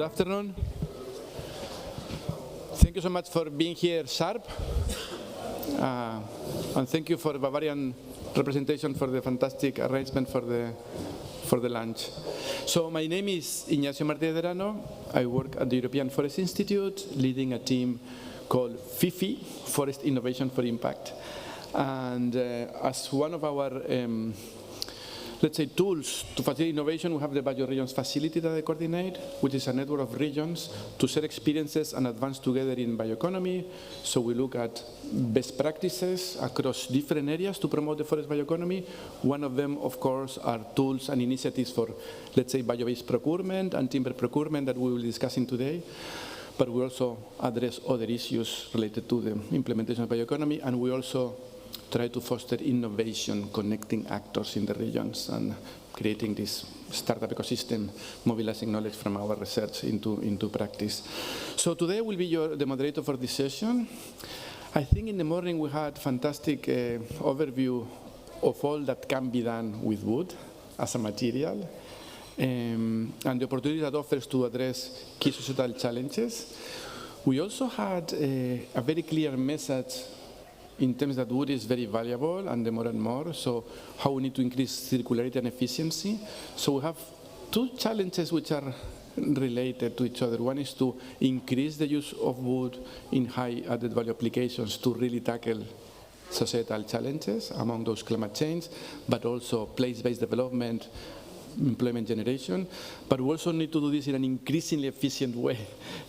Good afternoon. Thank you so much for being here sharp. And thank you for the Bavarian representation for the fantastic arrangement for the lunch. So my name is Inazio Martinez de Arano. I work at the European Forest Institute, leading a team called FIFI, Forest Innovation for Impact. And as one of our let's say, tools to facilitate innovation, we have the Bioregions Facility that I coordinate, which is a network of regions to share experiences and advance together in bioeconomy. So we look at best practices across different areas to promote the forest bioeconomy. One of them, of course, are tools and initiatives for, let's say, bio-based procurement and timber procurement that we will be discussing today. But we also address other issues related to the implementation of bioeconomy, and we also try to foster innovation, connecting actors in the regions and creating this startup ecosystem, mobilizing knowledge from our research into practice. So today I will be the moderator for this session. I think in the morning we had fantastic overview of all that can be done with wood as a material and the opportunity that offers to address key societal challenges. We also had a very clear message in terms that wood is very valuable and more and more, so how we need to increase circularity and efficiency. So we have two challenges which are related to each other. One is to increase the use of wood in high added value applications to really tackle societal challenges, among those climate change, but also place-based development, employment generation. But we also need to do this in an increasingly efficient way,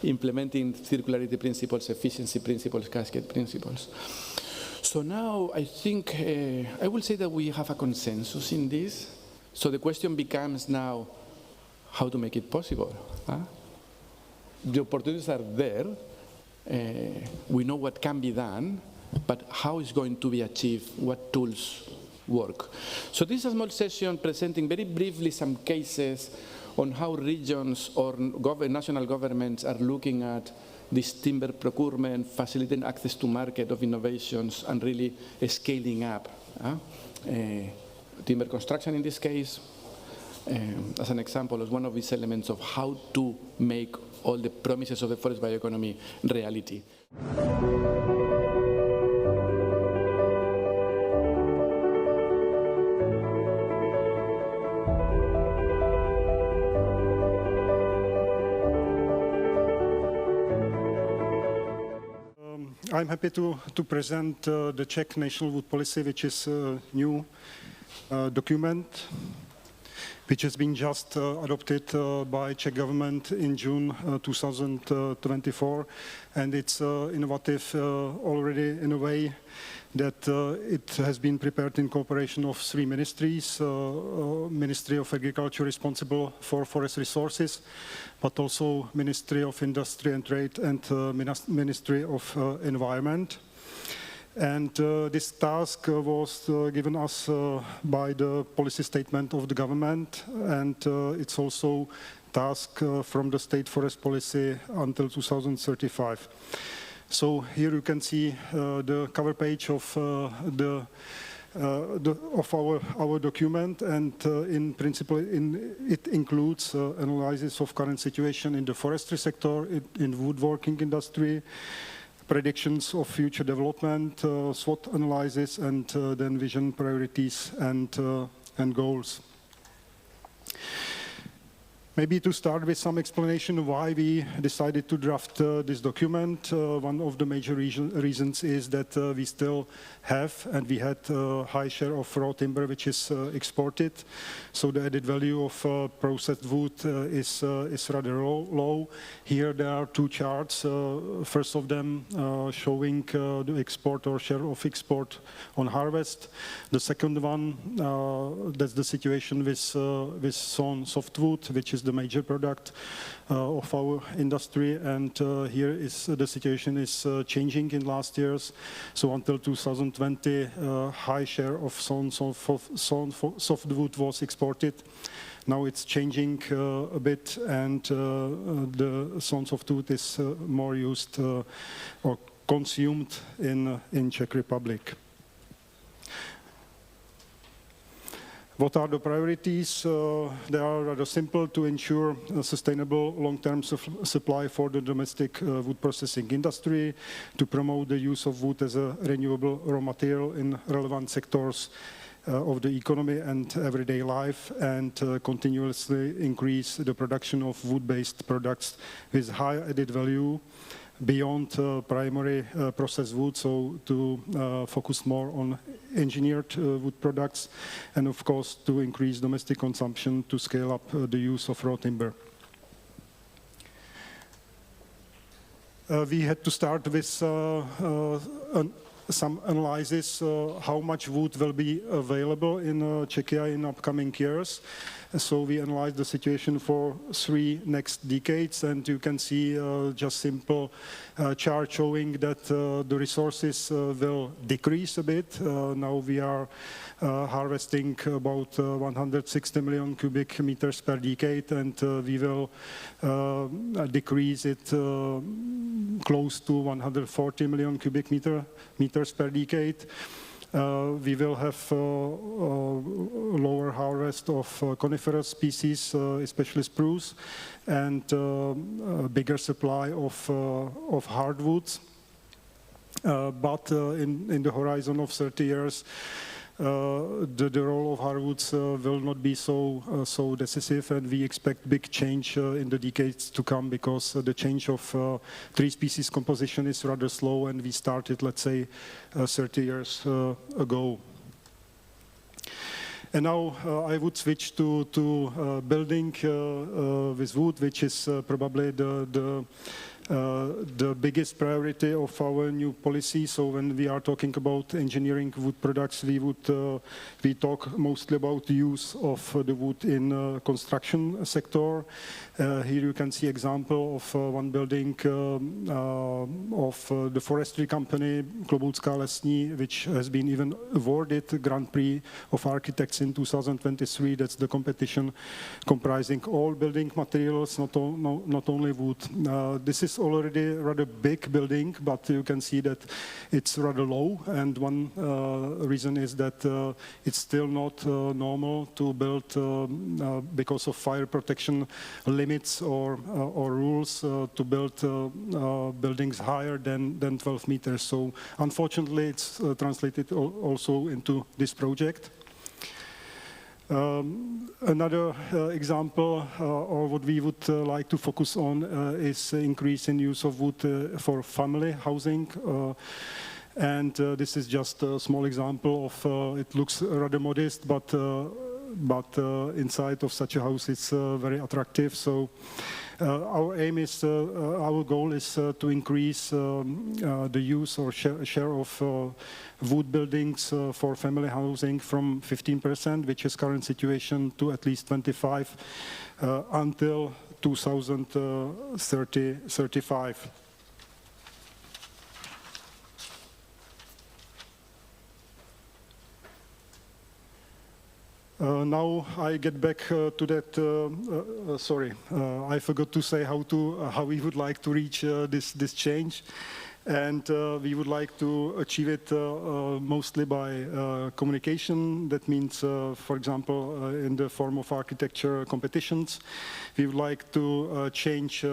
implementing circularity principles, efficiency principles, cascade principles. So now I think, I will say that we have a consensus in this. So the question becomes now, how to make it possible? The opportunities are there. We know what can be done, but how is going to be achieved? What tools work? So this is a small session presenting very briefly some cases on how regions or national governments are looking at this timber procurement, facilitating access to market of innovations, and really scaling up timber construction in this case, as an example, as one of these elements of how to make all the promises of the forest bioeconomy reality. I'm happy to present the Czech National Wood Policy, which is a new document, which has been just adopted by Czech government in June 2024. And it's innovative already in a way that it has been prepared in cooperation of three ministries, Ministry of Agriculture responsible for forest resources, but also Ministry of Industry and Trade and Ministry of Environment. And this task was given us by the policy statement of the government, and it's also task from the state forest policy until 2035. So here you can see the cover page of our document, and in principle it includes analysis of current situation in the forestry sector, in woodworking industry, predictions of future development, SWOT analysis, and then vision, priorities, and goals. Maybe to start with some explanation why we decided to draft this document. One of the major reasons is that we still have, and we had a high share of raw timber which is exported. So the added value of processed wood is rather low. Here there are two charts. First of them showing the export or share of export on harvest. The second one, that's the situation with sawn softwood, which is the major product of our industry, and here is the situation is changing in last years. So until 2020, high share of sawn softwood was exported. Now it's changing a bit, and the sawn softwood is more used or consumed in Czech Republic. What are the priorities? They are rather simple: to ensure a sustainable long-term supply for the domestic wood processing industry, to promote the use of wood as a renewable raw material in relevant sectors of the economy and everyday life, and continuously increase the production of wood-based products with high added value beyond primary processed wood, so to focus more on engineered wood products, and of course to increase domestic consumption to scale up the use of raw timber. We had to start with some analysis how much wood will be available in Czechia in upcoming years. So we analyzed the situation for 3 next decades, and you can see just simple chart showing that the resources will decrease a bit. Now we are harvesting about 160 million cubic meters per decade, and we will decrease it close to 140 million cubic meters per decade. We will have lower harvest of coniferous species, especially spruce, and a bigger supply of hardwoods. But in the horizon of 30 years, the role of hardwoods will not be so decisive, and we expect big change in the decades to come, because the change of tree species composition is rather slow, and we started, let's say, 30 years ago. And now I would switch to building with wood, which is probably the biggest priority of our new policy. So when we are talking about engineering wood products, we talk mostly about the use of the wood in construction sector. Here you can see example of one building of the forestry company Klobucká lesní, which has been even awarded Grand Prix of Architects in 2023. That's the competition comprising all building materials, not only wood. This is already a rather big building, but you can see that it's rather low, and one reason is that it's still not normal to build because of fire protection limits or rules to build buildings higher than 12 meters. So unfortunately it's translated also into this project. Another example, or what we would like to focus on, is increase in use of wood for family housing. And this is just a small example of, it looks rather modest, but inside of such a house it's very attractive. So our aim is, our goal is to increase the use or share of wood buildings for family housing from 15%, which is current situation, to at least 25% until 2035. Now I get back to that. Sorry, I forgot to say how we would like to reach this change, and we would like to achieve it mostly by communication. That means, for example, in the form of architecture competitions. We would like to change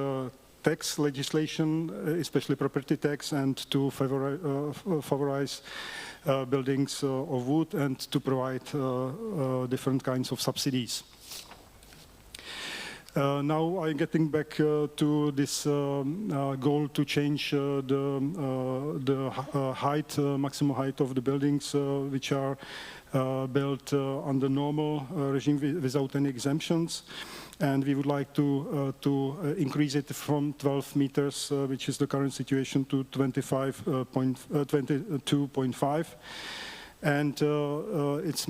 tax legislation, especially property tax, and to favorize buildings of wood, and to provide different kinds of subsidies. Now I'm getting back to this goal to change the height, maximum height of the buildings which are built under normal regime without any exemptions. And we would like to increase it from 12 meters, which is the current situation, to 22.5. And it's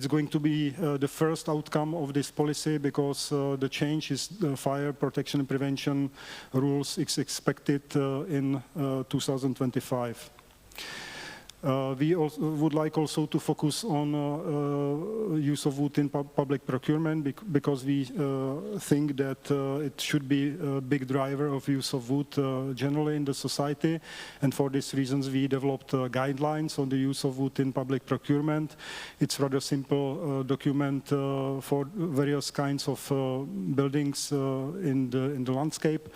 going to be the first outcome of this policy, because the change is the fire protection and prevention rules is expected in 2025. We also would like also to focus on use of wood in public procurement because we think that it should be a big driver of use of wood generally in the society. And for these reasons, we developed guidelines on the use of wood in public procurement. It's rather simple document for various kinds of buildings in the landscape,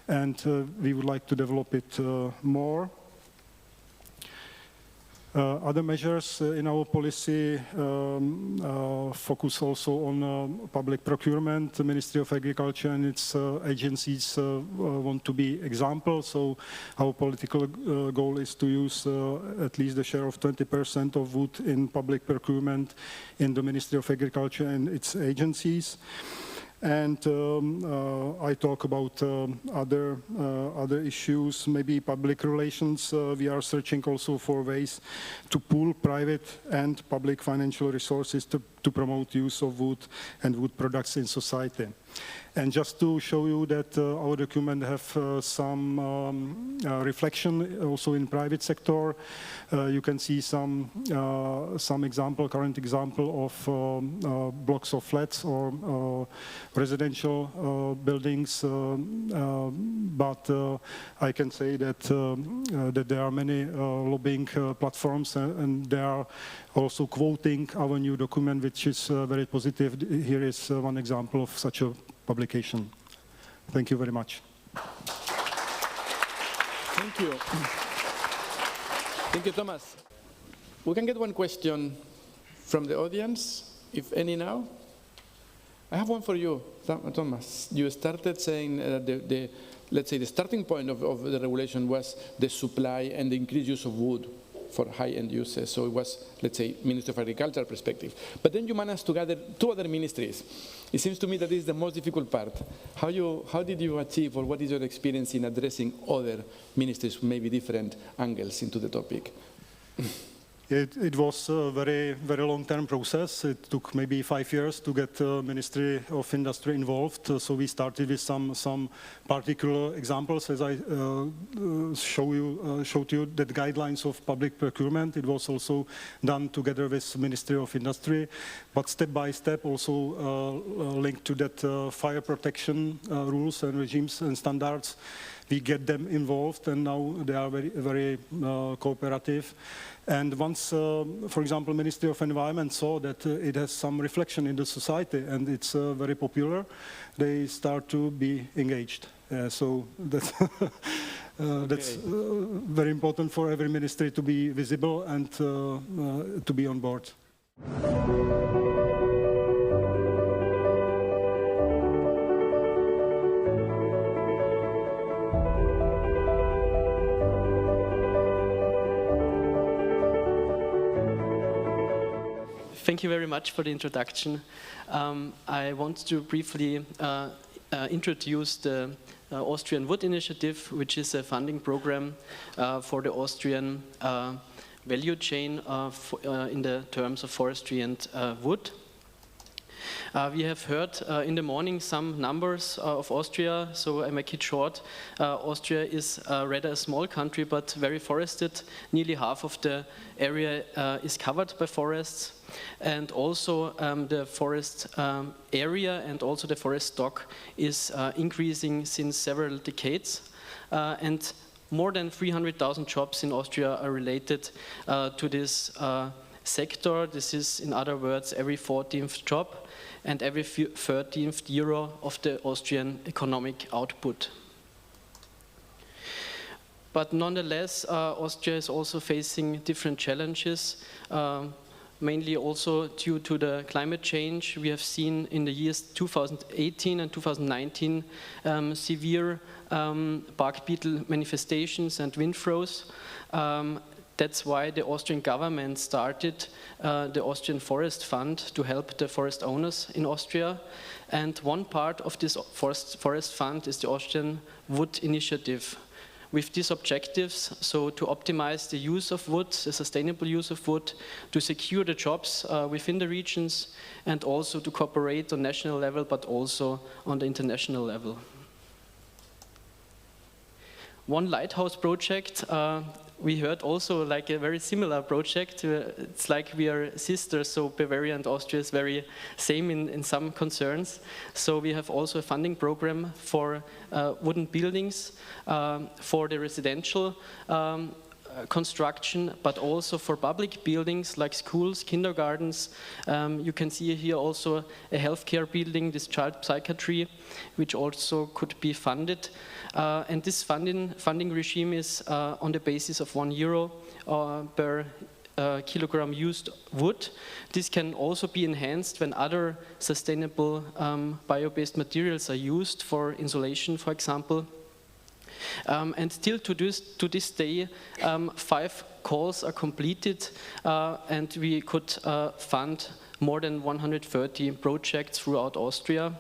and we would like to develop it more. Other measures in our policy focus also on public procurement. The Ministry of Agriculture and its agencies want to be examples, so our political goal is to use at least the share of 20% of wood in public procurement in the Ministry of Agriculture and its agencies. And I talk about other issues, maybe public relations. We are searching also for ways to pool private and public financial resources to promote use of wood and wood products in society. And just to show you that our document have some reflection also in private sector, you can see some current example of blocks of flats or residential buildings. But I can say that that there are many lobbying platforms, and they are also quoting our new document, which is very positive. Here is one example of such a publication. Thank you very much. Thank you. Thank you, Thomas. We can get one question from the audience, if any now. I have one for you, Thomas. You started saying that let's say the starting point of the regulation was the supply and the increased use of wood for high-end uses. So it was, let's say, Ministry of Agriculture perspective. But then you managed to gather two other ministries. It seems to me that this is the most difficult part. How did you achieve, or what is your experience in addressing other ministries, maybe different angles into the topic? It was a very, very long-term process. It took maybe 5 years to get Ministry of Industry involved. So we started with some particular examples, as I showed you that guidelines of public procurement. It was also done together with Ministry of Industry, but step by step also linked to that fire protection rules and regimes and standards. We get them involved, and now they are very, very cooperative. And once, for example, Ministry of Environment saw that it has some reflection in the society and it's very popular, they start to be engaged. So that's, that's very important for every ministry to be visible and to be on board. Thank you very much for the introduction. I want to briefly introduce the Austrian Wood Initiative, which is a funding program for the Austrian value chain in the terms of forestry and wood. We have heard in the morning some numbers of Austria, so I make it short. Austria is rather a small country, but very forested. Nearly half of the area is covered by forests. And also the forest area and also the forest stock is increasing since several decades. And more than 300,000 jobs in Austria are related to this sector. This is, in other words, every 14th job and every 13th euro of the Austrian economic output. But nonetheless, Austria is also facing different challenges, mainly also due to the climate change. We have seen in the years 2018 and 2019 severe bark beetle manifestations and wind throws. That's why the Austrian government started the Austrian Forest Fund to help the forest owners in Austria. And one part of this forest fund is the Austrian Wood Initiative. With these objectives, so to optimize the use of wood, the sustainable use of wood, to secure the jobs within the regions, and also to cooperate on national level, but also on the international level. One lighthouse project we heard also like a very similar project. It's like we are sisters, so Bavaria and Austria is very same in some concerns. So we have also a funding program for wooden buildings, for the residential construction, but also for public buildings like schools, kindergartens. You can see here also a healthcare building, this child psychiatry, which also could be funded. And this funding regime is on the basis of €1 per kilogram used wood. This can also be enhanced when other sustainable bio-based materials are used for insulation, for example. And still to this day, 5 calls are completed, and we could fund more than 130 projects throughout Austria.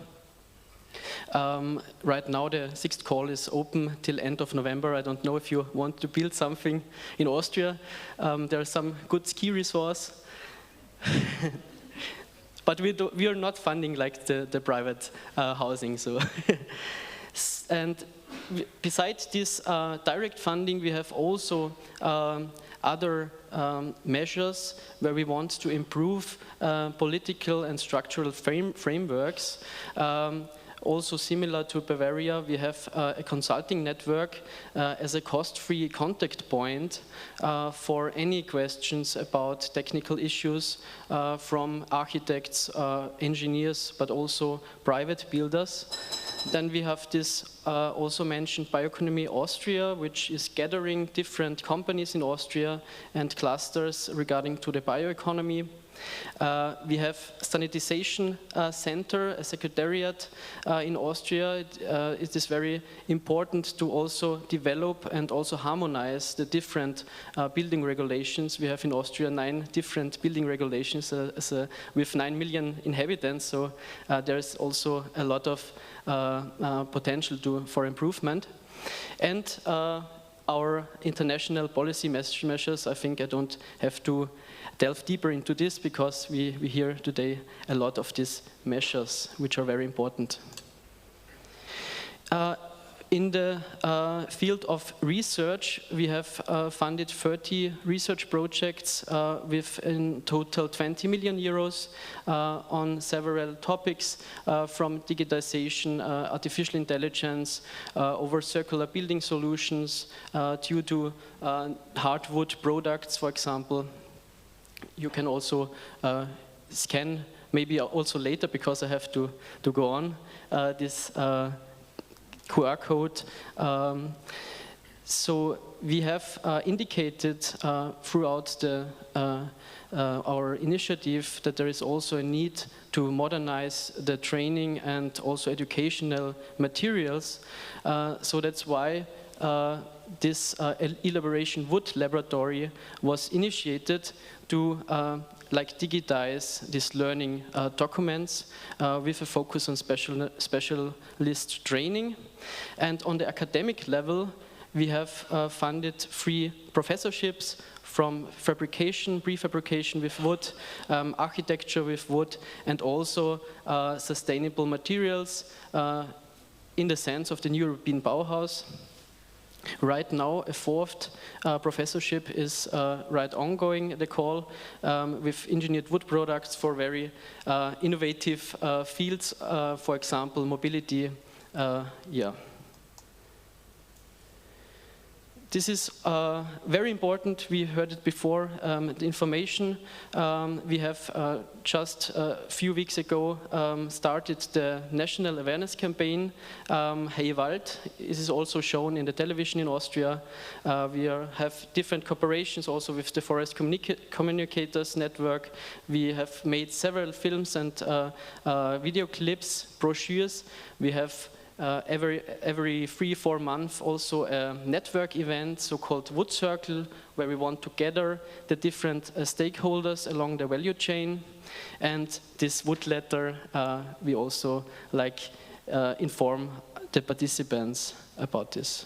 Right now the 6th call is open till end of November. I don't know if you want to build something in Austria. There are some good ski resorts. But we are not funding like the private housing. So and besides this direct funding, we have also other measures where we want to improve political and structural frameworks. Also similar to Bavaria, we have a consulting network as a cost-free contact point for any questions about technical issues from architects, engineers, but also private builders. Then we have this also mentioned Bioeconomy Austria, which is gathering different companies in Austria and clusters regarding to the bioeconomy. We have Standardization Center, a Secretariat in Austria. It is very important to also develop and also harmonize the different building regulations. We have in Austria 9 different building regulations with 9 million inhabitants, so there's also a lot of potential for improvement. And our international policy measures, I think I don't have to delve deeper into this because we hear today a lot of these measures, which are very important. In the field of research, we have funded 30 research projects with in total 20 million euros on several topics from digitization, artificial intelligence, over circular building solutions, due to hardwood products, for example. You can also scan, maybe also later because I have to go on, this QR code. So we have indicated throughout our initiative that there is also a need to modernize the training and also educational materials. So that's why this Elaboration Wood Laboratory was initiated to digitize these learning documents with a focus on specialist training. And on the academic level, we have funded 3 professorships from fabrication, prefabrication with wood, architecture with wood, and also sustainable materials in the sense of the new European Bauhaus. Right now, a 4th professorship is right ongoing, the call, with engineered wood products for very innovative fields, for example, mobility. This is very important. We heard it before, the information. We have just a few weeks ago started the national awareness campaign, Hey Wald. This is also shown in the television in Austria. We have different cooperations also with the Forest Communicators Network. We have made several films and video clips, brochures. We have every 3-4 months also a network event, so-called Wood Circle, where we want to gather the different stakeholders along the value chain. And this wood letter, we also inform the participants about this.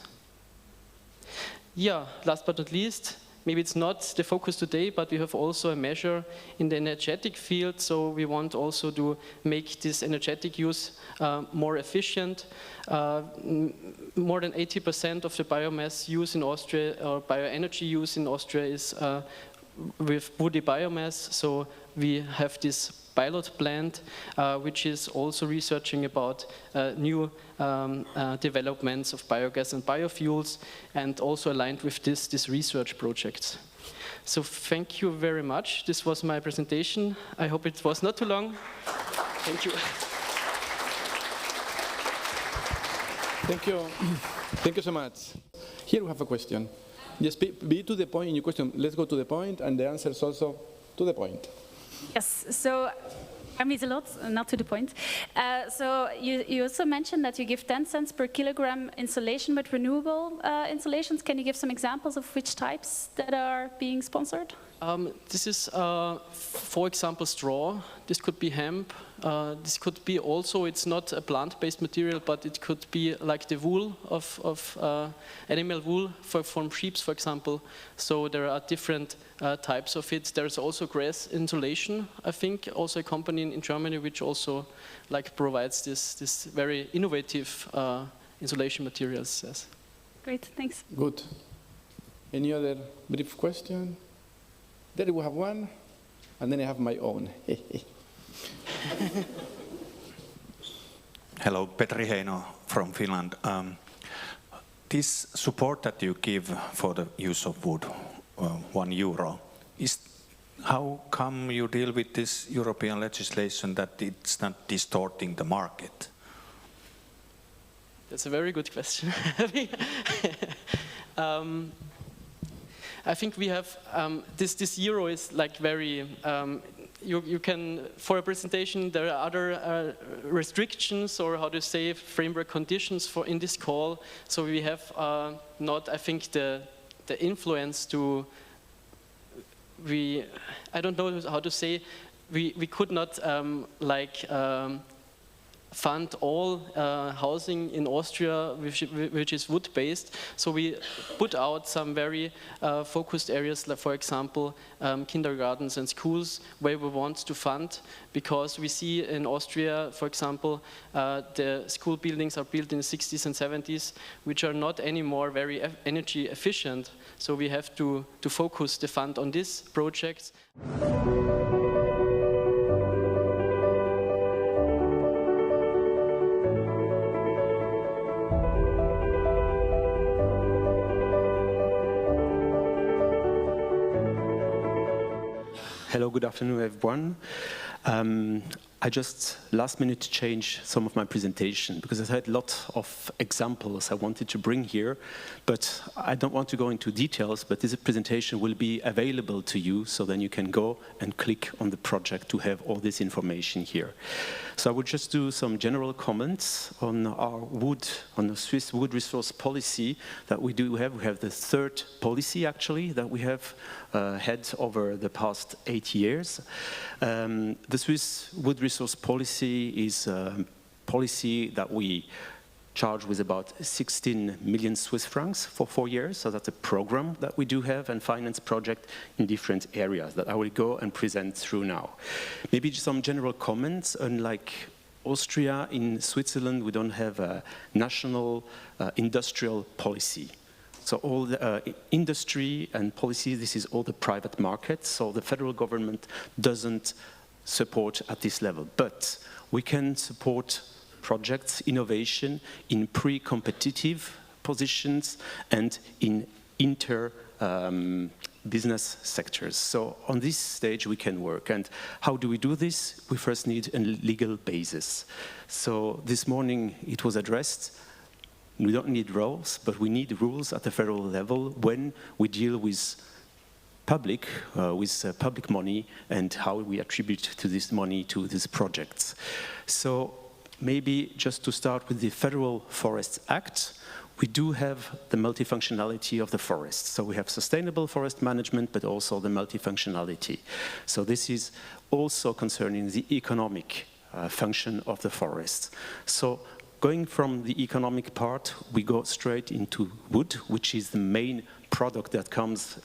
Yeah, last but not least, maybe it's not the focus today, but we have also a measure in the energetic field, so we want also to make this energetic use more efficient. More than 80% of the biomass use in Austria, or bioenergy use in Austria, is with woody biomass, so we have this pilot plant, which is also researching about new developments of biogas and biofuels, and also aligned with this research project. So thank you very much. This was my presentation. I hope it was not too long. Thank you. Thank you. Thank you so much. Here we have a question. Just be to the point in your question. Let's go to the point, and the answer is also to the point. Yes, so I mean, it's a lot, not to the point. So you also mentioned that you give 10 cents per kilogram insulation with renewable insulations. Can you give some examples of which types that are being sponsored? This is, for example, straw. This could be hemp. This could be also, it's not a plant-based material, but it could be like the wool of animal wool from sheep, for example. So there are different types of it. There's also grass insulation, I think, also a company in Germany which also like provides this very innovative insulation materials. Yes. Great, thanks. Good. Any other brief question? There we have one, and then I have my own. Hello, Petri Heino from Finland. This support that you give for the use of wood, €1, how come you deal with this European legislation that it's not distorting the market? That's a very good question. I think we have, this euro is like very, you can, for a presentation, there are other restrictions, or how to say, framework conditions for in this call. So we have not, I think, the influence to, I don't know how to say, we could not fund all housing in Austria which is wood-based. So we put out some very focused areas, like for example kindergartens and schools, where we want to fund, because we see in Austria, for example, the school buildings are built in the 60s and 70s, which are not anymore very energy efficient. So we have to focus the fund on these projects. Hello, good afternoon, everyone. I just last minute changed some of my presentation because I had a lot of examples I wanted to bring here, but I don't want to go into details, but this presentation will be available to you, so then you can go and click on the project to have all this information here. So I would just do some general comments on our on the Swiss wood resource policy that we do have. We have the third policy, actually, that we have had over the past 8 years. The Swiss wood resource policy is a policy that we charge with about 16 million Swiss francs for 4 years. So that's a program that we do have and finance project in different areas that I will go and present through now. Maybe some general comments. Unlike Austria, in Switzerland, we don't have a national industrial policy. So all the industry and policy, this is all the private market. So the federal government doesn't support at this level. But we can support projects, innovation in pre-competitive positions and in business sectors. So on this stage we can work. And how do we do this? We first need a legal basis. So this morning it was addressed. We don't need rules, but we need rules at the federal level when we deal with public money and how we attribute to this money to these projects. So maybe just to start with the Federal Forests Act, we do have the multifunctionality of the forest. So we have sustainable forest management, but also the multifunctionality. So this is also concerning the economic function of the forest. So going from the economic part, we go straight into wood, which is the main product that comes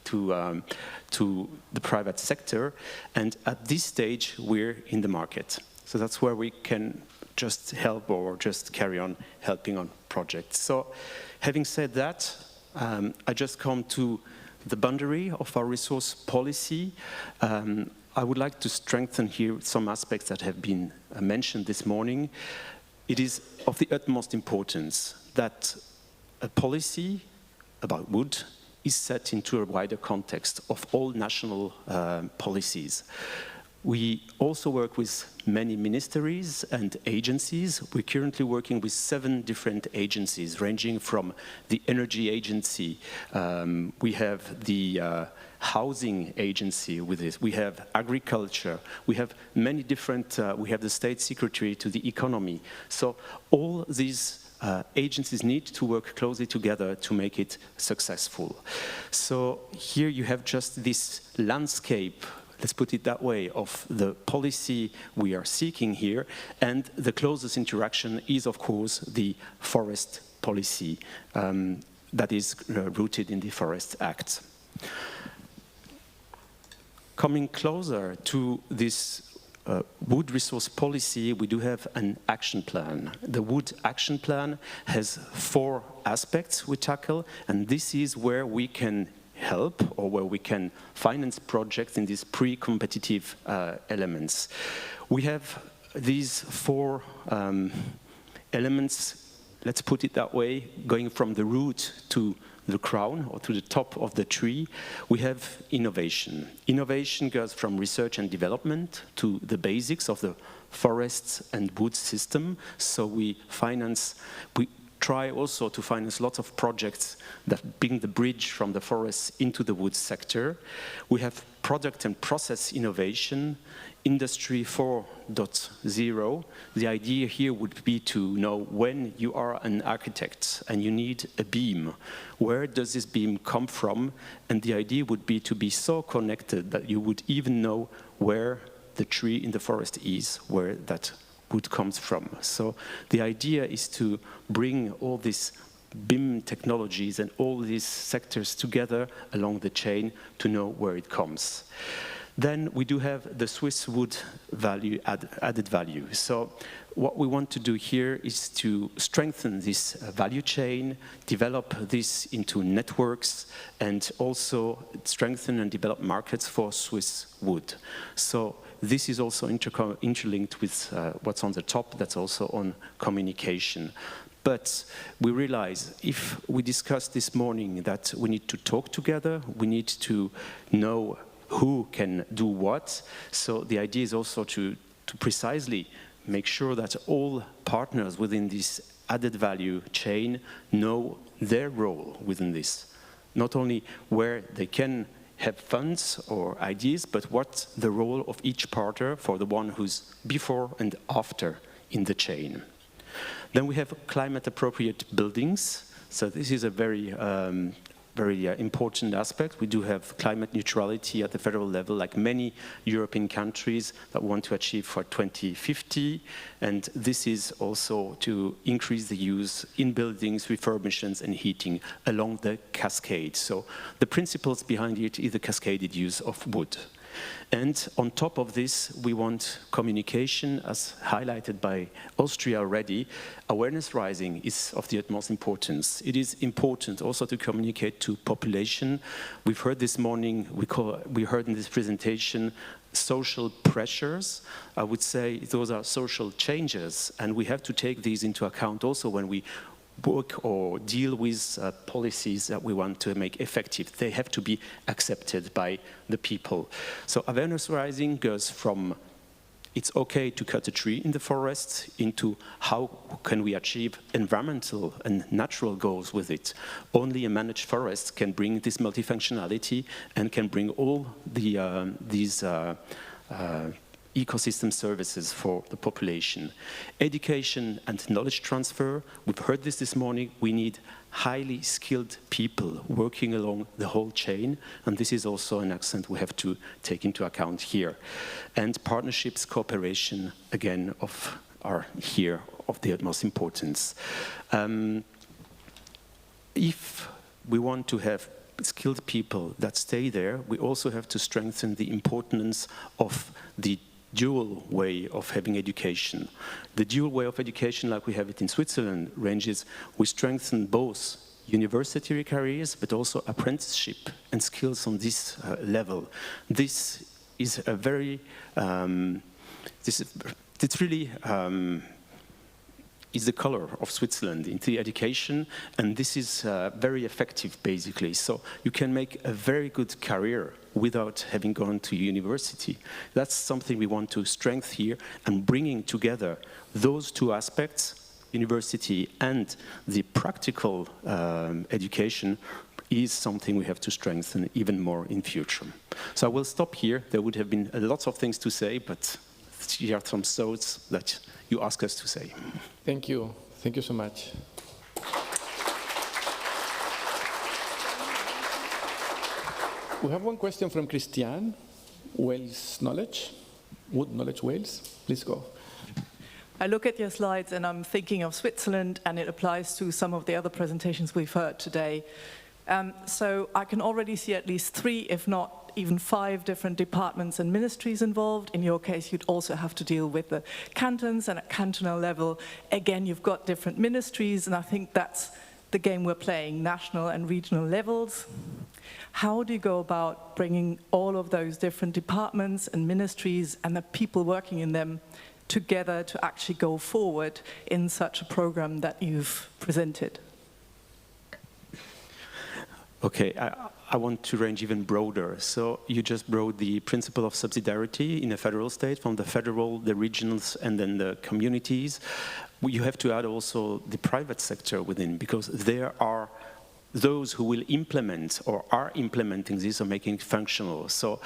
to the private sector. And at this stage, we're in the market. So that's where we can just help or just carry on helping on projects. So having said that, I just come to the boundary of our resource policy. I would like to strengthen here some aspects that have been mentioned this morning. It is of the utmost importance that a policy about wood is set into a wider context of all national policies. We also work with many ministries and agencies. We're currently working with 7 different agencies, ranging from the Energy Agency. We have the Housing Agency with this. We have Agriculture. We have many different, we have the State Secretariat to the Economy. So all these agencies need to work closely together to make it successful. So here you have just this landscape, let's put it that way, of the policy we are seeking here, and the closest interaction is, of course, the forest policy that is rooted in the Forest Act. Coming closer to this wood resource policy, we do have an action plan. The wood action plan has 4 aspects we tackle, and this is where we can help or where we can finance projects in these pre-competitive elements. We have these 4 elements, let's put it that way, going from the root to the crown or to the top of the tree. We have innovation. Innovation goes from research and development to the basics of the forests and wood system. So we try also to finance lots of projects that bring the bridge from the forests into the wood sector. We have product and process innovation, Industry 4.0. The idea here would be to know when you are an architect and you need a beam, where does this beam come from? And the idea would be to be so connected that you would even know where the tree in the forest is, where that wood comes from. So the idea is to bring all these BIM technologies and all these sectors together along the chain to know where it comes. Then we do have the Swiss wood value, added value. So what we want to do here is to strengthen this value chain, develop this into networks, and also strengthen and develop markets for Swiss wood. So this is also interlinked with what's on the top, that's also on communication. But we realize if we discussed this morning that we need to talk together, we need to know who can do what. So the idea is also to precisely make sure that all partners within this added value chain know their role within this. Not only where they can have funds or ideas, but what the role of each partner for the one who's before and after in the chain. Then we have climate appropriate buildings. So this is a very important aspect. We do have climate neutrality at the federal level, like many European countries that want to achieve for 2050. And this is also to increase the use in buildings, refurbishments and heating along the cascade. So the principles behind it is the cascaded use of wood. And on top of this, we want communication, as highlighted by Austria already. Awareness raising is of the utmost importance. It is important also to communicate to population. We've heard this morning, we heard in this presentation, social pressures. I would say those are social changes, and we have to take these into account also when we work or deal with policies that we want to make effective. They have to be accepted by the people. So awareness raising goes from it's okay to cut a tree in the forest into how can we achieve environmental and natural goals with it. Only a managed forest can bring this multifunctionality and can bring all the these ecosystem services for the population. Education and knowledge transfer, we've heard this morning, we need highly skilled people working along the whole chain, and this is also an accent we have to take into account here. And partnerships, cooperation, again, are here of the utmost importance. If we want to have skilled people that stay there, we also have to strengthen the importance of the dual way of having education. The dual way of education, like we have it in Switzerland, ranges, we strengthen both university careers, but also apprenticeship and skills on this level. This is a very, it's really, is the color of Switzerland into the education, and this is very effective, basically. So you can make a very good career without having gone to university. That's something we want to strengthen here, and bringing together those two aspects, university and the practical education, is something we have to strengthen even more in future. So I will stop here. There would have been lots of things to say, but here are some thoughts that you ask us to say. Thank you. Thank you so much. We have one question from Christian, Wales Knowledge, Wood Knowledge Wales. Please go. I look at your slides and I'm thinking of Switzerland, and it applies to some of the other presentations we've heard today. So I can already see at least 3, if not even 5 different departments and ministries involved. In your case, you'd also have to deal with the cantons, and at cantonal level, again, you've got different ministries, and I think that's the game we're playing, national and regional levels. How do you go about bringing all of those different departments and ministries and the people working in them together to actually go forward in such a program that you've presented? Okay, I want to range even broader. So you just brought the principle of subsidiarity in a federal state, from the federal, the regions, and then the communities. You have to add also the private sector within, because there are those who will implement or are implementing this or making it functional. So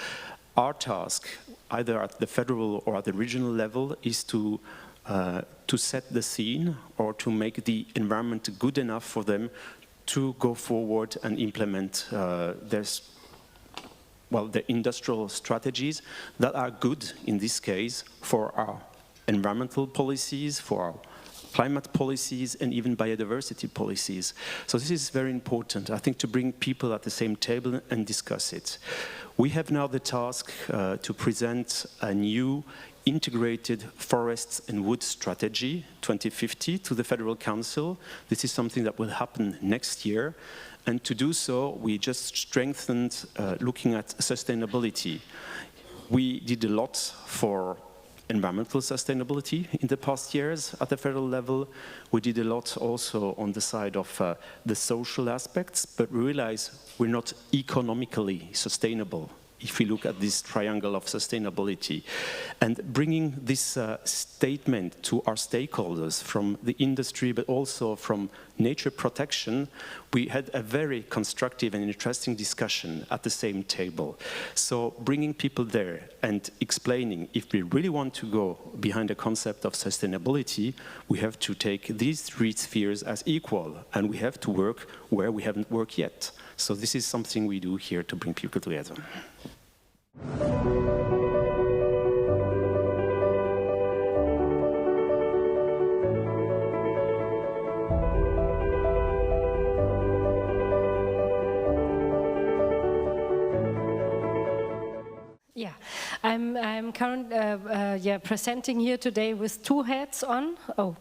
our task, either at the federal or at the regional level, is to set the scene or to make the environment good enough for them to go forward and implement their industrial strategies that are good, in this case, for our environmental policies, for our climate policies, and even biodiversity policies. So this is very important, I think, to bring people at the same table and discuss it. We have now the task to present a new integrated forests and wood strategy 2050 to the Federal Council. This is something that will happen next year. And to do so, we just strengthened looking at sustainability. We did a lot for environmental sustainability in the past years at the federal level. We did a lot also on the side of the social aspects, but we realize we're not economically sustainable if we look at this triangle of sustainability. And bringing this statement to our stakeholders from the industry, but also from nature protection, we had a very constructive and interesting discussion at the same table. So bringing people there and explaining, if we really want to go behind the concept of sustainability, we have to take these 3 spheres as equal, and we have to work where we haven't worked yet. So this is something we do here to bring people together. Yeah, I'm currently presenting here today with 2 hats on. Oh,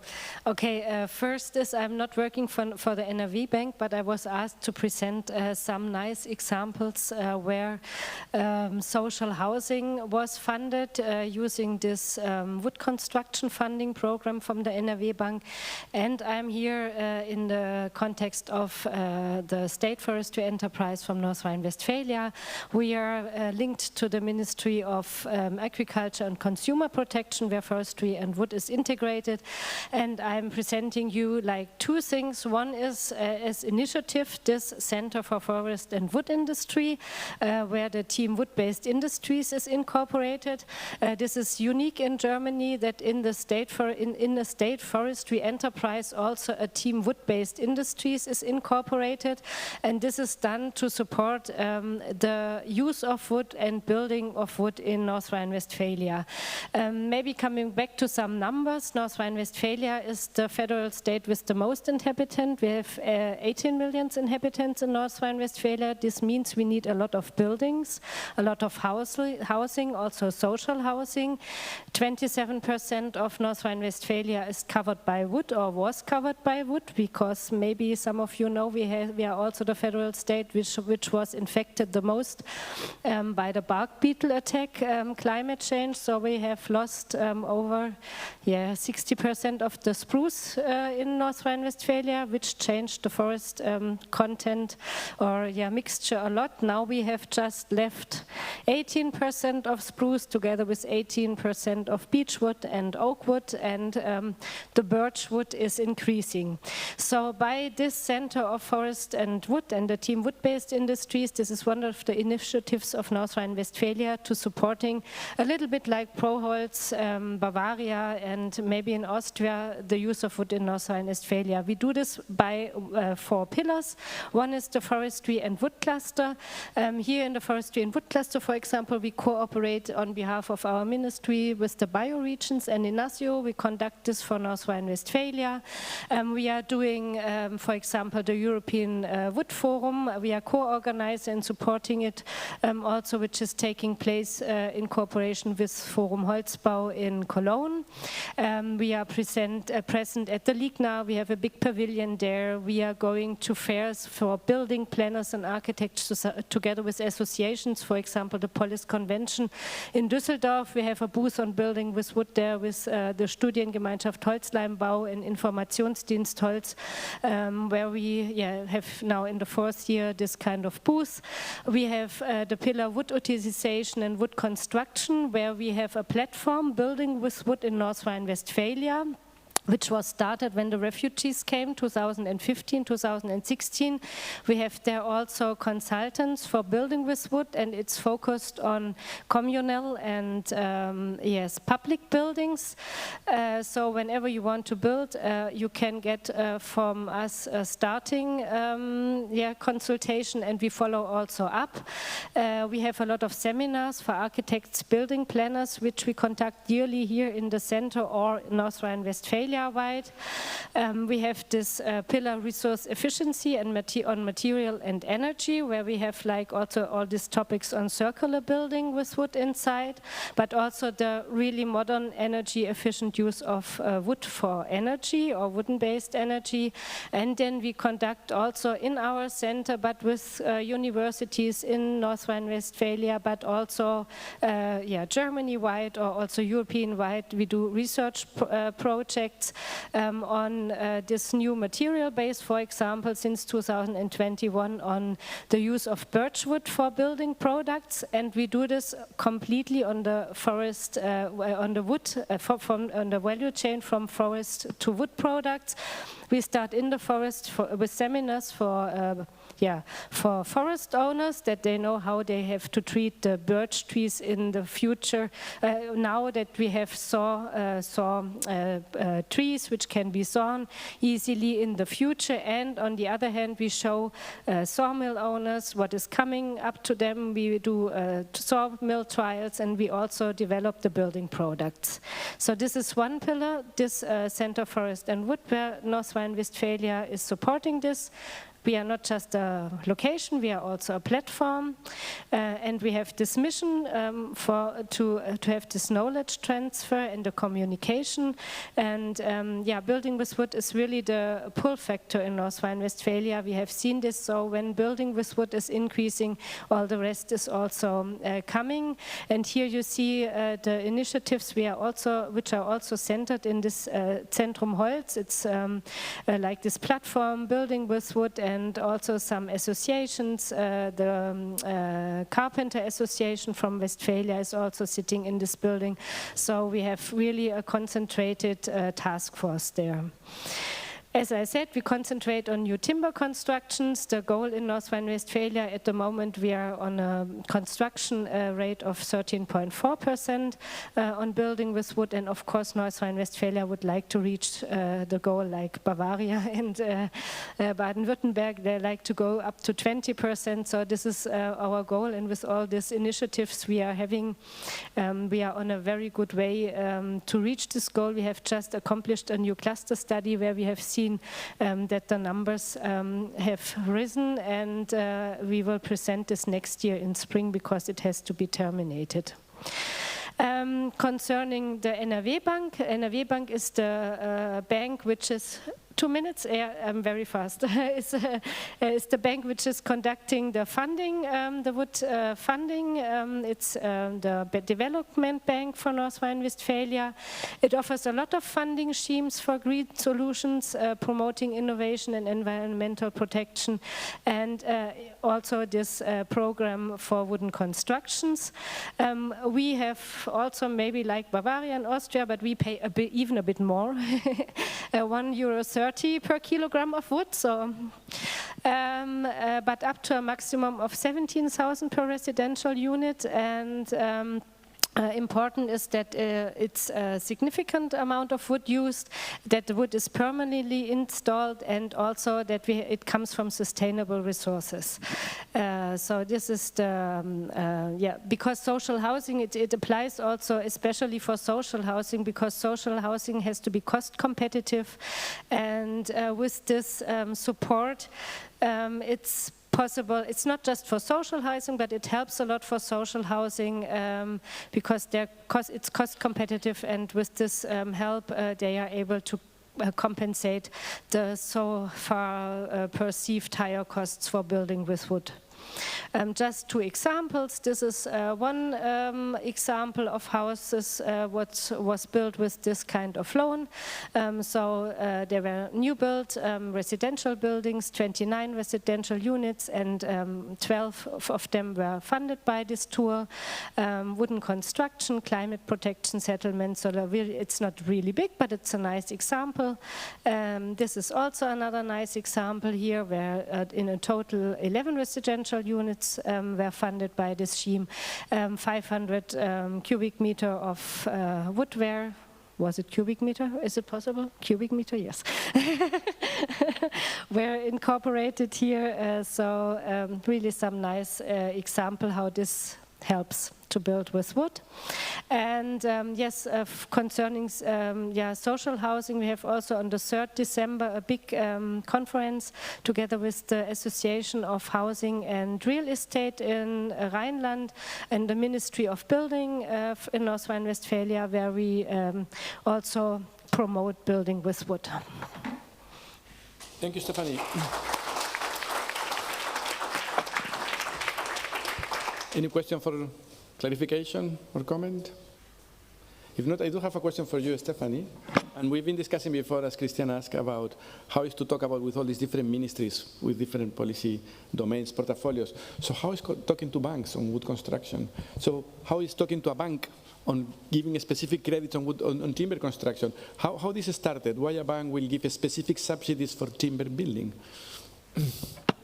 okay. First is I'm not working for the NRW Bank, but I was asked to present some nice examples where social housing was funded using this wood construction funding program from the NRW Bank. And I'm here in the context of the State Forestry Enterprise from North Rhine Westphalia. We are linked to the Ministry of Agriculture and Consumer Protection, where forestry and wood is integrated. And I'm presenting you like 2 things. One is as initiative, this Center for Forest and Wood Industry, where the team Wood-Based Industries is incorporated. This is unique in Germany, that in the state forestry enterprise also a team Wood-Based Industries is incorporated. And this is done to support the use of wood and building of wood in North Rhine-Westphalia. Maybe coming back to some numbers, North Rhine-Westphalia is the federal state with the most inhabitants. We have 18 million inhabitants in North Rhine-Westphalia. This means we need a lot of buildings, a lot of housing, also social housing. 27% of North Rhine-Westphalia is covered by wood or was covered by wood, because maybe some of you know we are also the federal state which was infected the most by the bark beetle attack, climate change. So we have lost over 60% of the spruce in North Rhine-Westphalia, which changed the forest content or mixture a lot. Now we have just left 18% of spruce together with 18% of beechwood and oak wood, and the birch wood is increasing. So by this Center of Forest and Wood and the team Wood-Based Industries, this is one of the initiatives of North Rhine-Westphalia to supporting a little bit like ProHolz, Bavaria, and maybe in Austria, the use of wood in North Rhine-Westphalia. We do this by 4 pillars. One is the Forestry and Wood Cluster. Here in the Forestry and Wood Cluster, for example, we cooperate on behalf of our ministry with the Bioregions and Inazio. We conduct this for North Rhine-Westphalia. We are doing, for example, the European Wood Forum. We are co-organizing and supporting it also, which is taking place in cooperation with Forum Holzbau in Cologne. We are present at the Ligna. We have a big pavilion there. We are going to fairs for building planners and architects together with associations, for example, the Polis Convention in Düsseldorf. We have a booth on building with wood there with the Studiengemeinschaft Holzleinbau and Informationsdienst Holz, where we have now in the 4th year this kind of booth. We have the pillar wood utilization and wood construction, where we have a platform building with wood in North Rhine-Westphalia, which was started when the refugees came, 2015, 2016. We have there also consultants for building with wood, and it's focused on communal and public buildings. So whenever you want to build, you can get from us a starting consultation, and we follow also up. We have a lot of seminars for architects, building planners, which we conduct yearly here in the center or North Rhine-Westphalia wide. We have this pillar resource efficiency and on material and energy, where we have like also all these topics on circular building with wood inside, but also the really modern energy efficient use of wood for energy or wooden-based energy. And then we conduct also in our center, but with universities in North Rhine-Westphalia, but also Germany-wide or also European-wide, we do research projects on this new material base, for example, since 2021 on the use of birchwood for building products, and we do this completely on the forest, on the wood, on the value chain from forest to wood products. We start in the forest with seminars for forest owners, that they know how they have to treat the birch trees in the future. Now that we have trees which can be sawn easily in the future, and on the other hand we show sawmill owners what is coming up to them. We do sawmill trials, and we also develop the building products. So this is one pillar, this Center Forest and Wood, where North Rhine-Westphalia is supporting this. We are not just a location, we are also a platform, and we have this mission to have this knowledge transfer and the communication. And building with wood is really the pull factor in North Rhine-Westphalia. We have seen this, so when building with wood is increasing, all the rest is also coming. And here you see the initiatives which are also centered in this Zentrum Holz. It's like this platform, building with wood, and also some associations. The Carpenter Association from Westphalia is also sitting in this building. So we have really a concentrated task force there. As I said, we concentrate on new timber constructions. The goal in North Rhine-Westphalia at the moment, we are on a construction rate of 13.4% on building with wood, and of course North Rhine-Westphalia would like to reach the goal like Bavaria and Baden-Württemberg. They like to go up to 20%, so this is our goal, and with all these initiatives we are having, we are on a very good way to reach this goal. We have just accomplished a new cluster study where we have seen that the numbers have risen, and we will present this next year in spring because it has to be terminated. Concerning the NRW Bank is the bank which is 2 minutes, I'm very fast. It's the bank which is conducting the funding, the wood funding. It's the development bank for North Rhine-Westphalia. It offers a lot of funding schemes for green solutions, promoting innovation and environmental protection, and also this program for wooden constructions. We have also, maybe like Bavaria and Austria, but we pay even a bit more, €1.30 per kilogram of wood, so but up to a maximum of 17,000 per residential unit. And important is that it's a significant amount of wood used, that the wood is permanently installed, and also that it comes from sustainable resources. So this is the, because social housing, it applies also especially for social housing, because social housing has to be cost competitive, and with this support, it's possible. It's not just for social housing, but it helps a lot for social housing because it's cost competitive, and with this help they are able to compensate the so far perceived higher costs for building with wood. Just 2 examples. This is one example of houses what was built with this kind of loan. So there were new built residential buildings, 29 residential units, and 12 of them were funded by this tool. Wooden construction, climate protection settlements, so it's not really big, but it's a nice example. This is also another nice example here, where in a total 11 residential units were funded by this scheme. 500 cubic meter of woodware. Was it cubic meter? Is it possible? Cubic meter, yes. Were incorporated here. So really some nice example how this helps to build with wood. And yes, concerning social housing, we have also on the 3rd December a big conference together with the Association of Housing and Real Estate in Rhineland and the Ministry of Building in North Rhine-Westphalia, where we also promote building with wood. Thank you, Stefanie. Any question for clarification or comment? If not, I do have a question for you, Stefanie. And we've been discussing before, as Christian asked, about how is to talk about with all these different ministries, with different policy domains, portfolios. So how is talking to banks on wood construction? So how is talking to a bank on giving specific credits on wood, on timber construction? How this started? Why a bank will give specific subsidies for timber building?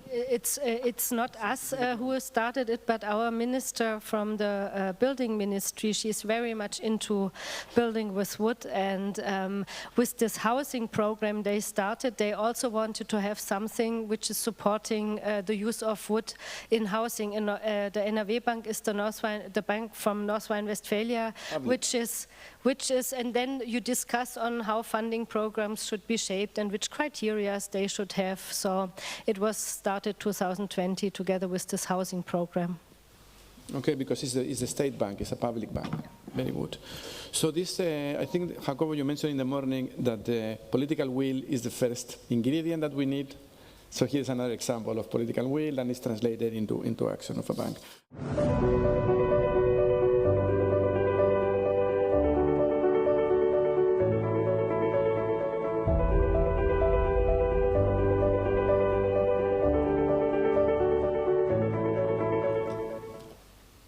It's not us who started it, but our minister from the building ministry. She's very much into building with wood, and with this housing program they started, they also wanted to have something which is supporting the use of wood in housing. And the NRW Bank is the bank from North Rhine-Westphalia, which is, and then you discuss on how funding programs should be shaped and which criteria they should have. So it was started 2020 together with this housing program. Okay, because it's a state bank, it's a public bank. Yeah. Very good. So this, I think, Jacobo, you mentioned in the morning that the political will is the first ingredient that we need. So here's another example of political will, and it's translated into action of a bank.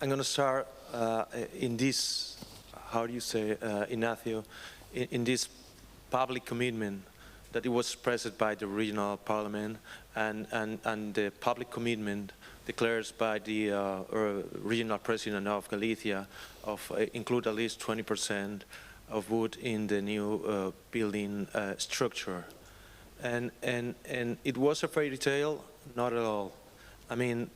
I'm going to start in this, how do you say, Inazio, in this public commitment that it was expressed by the regional parliament and the public commitment declared by the regional president of Galicia of include at least 20% of wood in the new building structure. And it was a fairy tale? Not at all. I mean,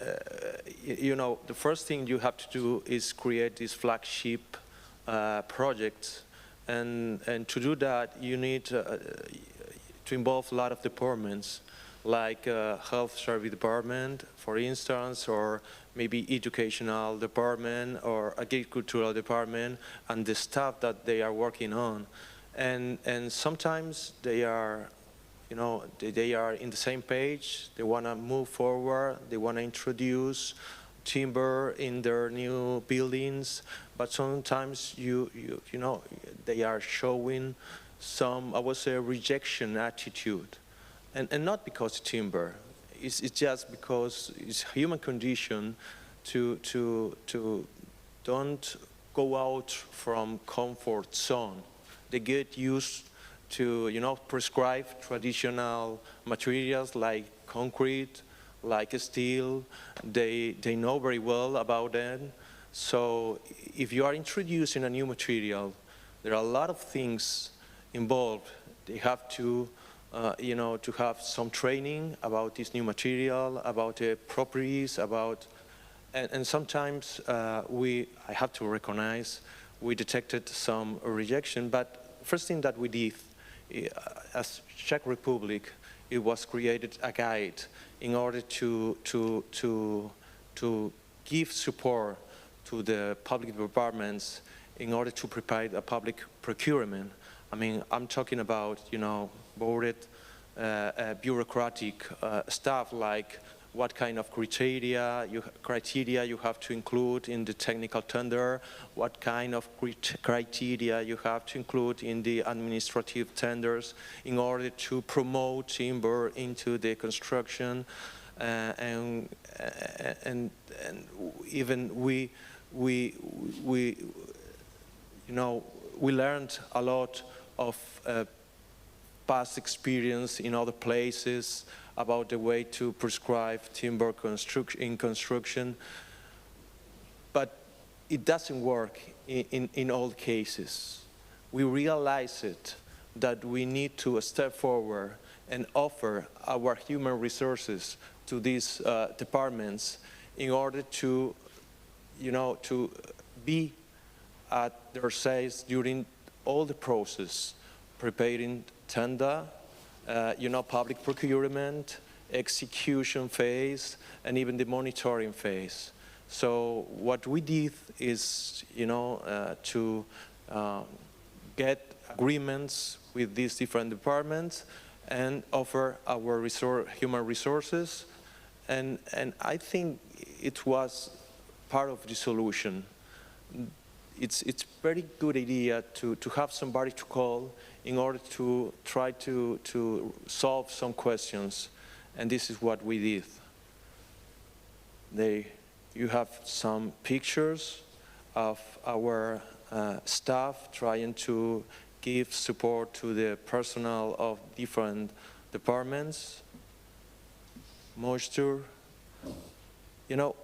you know, the first thing you have to do is create this flagship project, and to do that you need to involve a lot of departments, like health service department, for instance, or maybe educational department or agricultural department, and the staff that they are working on. And sometimes they are, you know, they are in the same page. They want to move forward. They want to introduce timber in their new buildings, but sometimes you know, they are showing some, I would say, rejection attitude, and not because of timber. It's just because it's human condition to don't go out from comfort zone. They get used to, you know, prescribe traditional materials like concrete, like steel. They know very well about that. So if you are introducing a new material, there are a lot of things involved. They have to, you know, to have some training about this new material, about the properties, about, and sometimes I have to recognize, we detected some rejection. But first thing that we did, as Czech Republic, it was created a guide in order to give support to the public departments in order to prepare a public procurement. I mean, I'm talking about, you know, boarded bureaucratic stuff, like what kind of criteria you have to include in the technical tender, what kind of criteria you have to include in the administrative tenders in order to promote timber into the construction, and even we you know, we learned a lot of past experience in other places about the way to prescribe timber in construction, but it doesn't work in all cases. We realized that we need to step forward and offer our human resources to these departments in order to, you know, to be at their sides during all the process, preparing tender, you know, public procurement, execution phase, and even the monitoring phase. So what we did is, you know, to get agreements with these different departments and offer our human resources, and I think it was part of the solution. It's a very good idea to have somebody to call in order to try to solve some questions, and this is what we did. You have some pictures of our staff trying to give support to the personnel of different departments. Moisture, you know,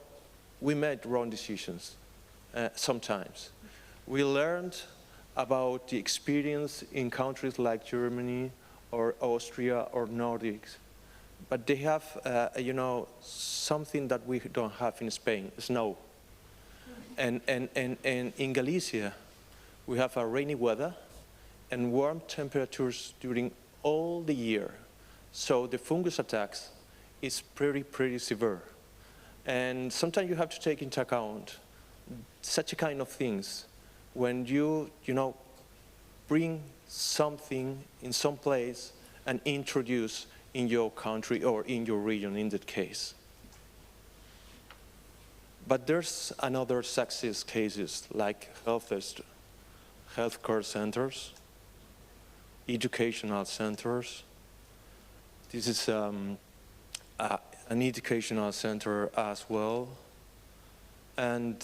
we made wrong decisions sometimes. We learned about the experience in countries like Germany or Austria or Nordics, but they have, you know, something that we don't have in Spain: snow. And in Galicia, we have a rainy weather and warm temperatures during all the year. So the fungus attacks is pretty severe. And sometimes you have to take into account such a kind of things when you know, bring something in some place and introduce in your country or in your region in that case. But there's another success cases like healthcare centers, educational centers. This is an educational center as well, and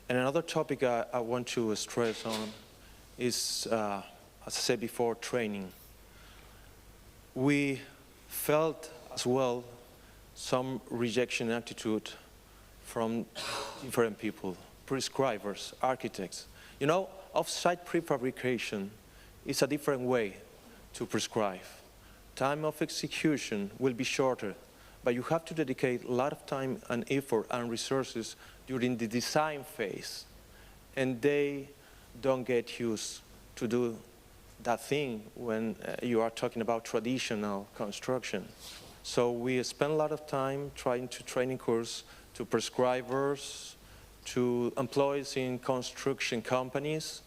another topic I want to stress on is, as I said before, training. We felt as well some rejection attitude from different people, prescribers, architects. You know, off-site prefabrication is a different way to prescribe. Time of execution will be shorter, but you have to dedicate a lot of time and effort and resources during the design phase, and they don't get used to do that thing when you are talking about traditional construction. So we spend a lot of time trying to training course to prescribers, to employees in construction companies.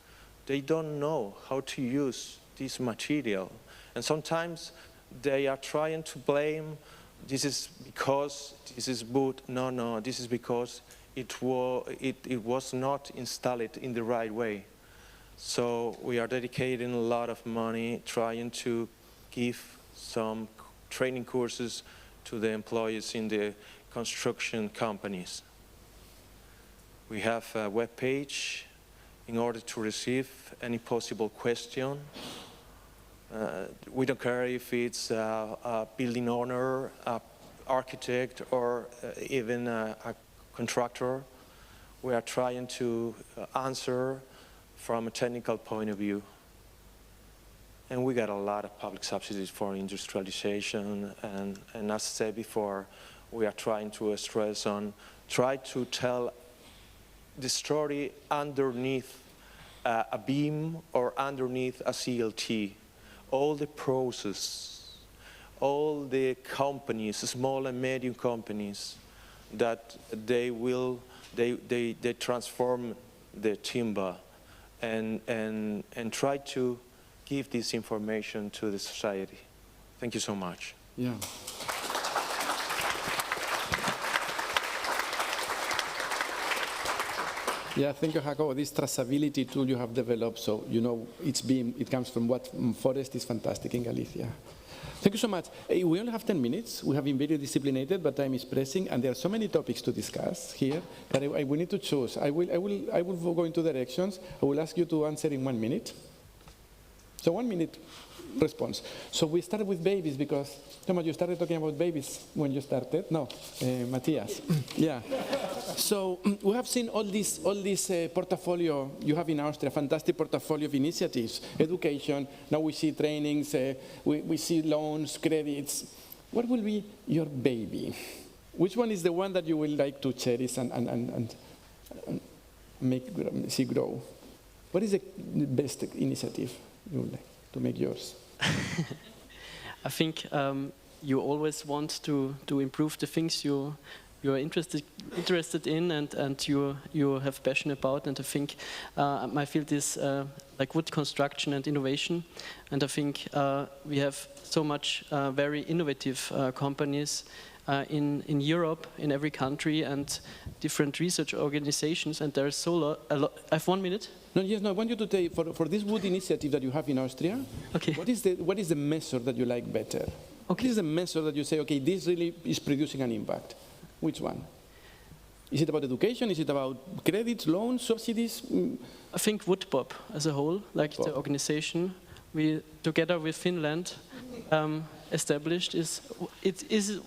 They don't know how to use this material. And sometimes they are trying to blame, this is because this is wood. No, this is because it was not installed in the right way. So we are dedicating a lot of money trying to give some training courses to the employees in the construction companies. We have a web page in order to receive any possible question. We don't care if it's a building owner, an architect, or even a contractor. We are trying to answer from a technical point of view. And we got a lot of public subsidies for industrialization, and as I said before, we are trying to stress on, try to tell the story underneath a beam or underneath a CLT. All the process, all the companies, small and medium companies, that they transform the timber and try to give this information to the society. Thank you so much. Yeah. Yeah, thank you, Jacobo. This traceability tool you have developed, so you know it comes from what forest is fantastic in Galicia. Thank you so much. We only have 10 minutes. We have been very disciplined, but time is pressing, and there are so many topics to discuss here that we need to choose. I will go in two directions. I will ask you to answer in 1 minute. So 1 minute response. So we started with babies because, Tomáš, you started talking about babies when you started. No, Mathias. Yeah. So we have seen all this portfolio you have in Austria, fantastic portfolio of initiatives, education. Now we see trainings, we see loans, credits. What will be your baby? Which one is the one that you will like to cherish and see grow? What is the best initiative you would like to make yours? I think you always want to improve the things you are interested in and you have passion about, and I think my field is like wood construction and innovation, and I think we have so much very innovative companies in Europe, in every country, and different research organizations, and there is a lot. I have 1 minute. No, yes, no. I want you to take for this wood initiative that you have in Austria. Okay. What is the measure that you like better? Okay. What is the measure that you say, okay, this really is producing an impact? Which one? Is it about education? Is it about credits, loans, subsidies? I think woodPoP as a whole, like the organization we together with Finland established is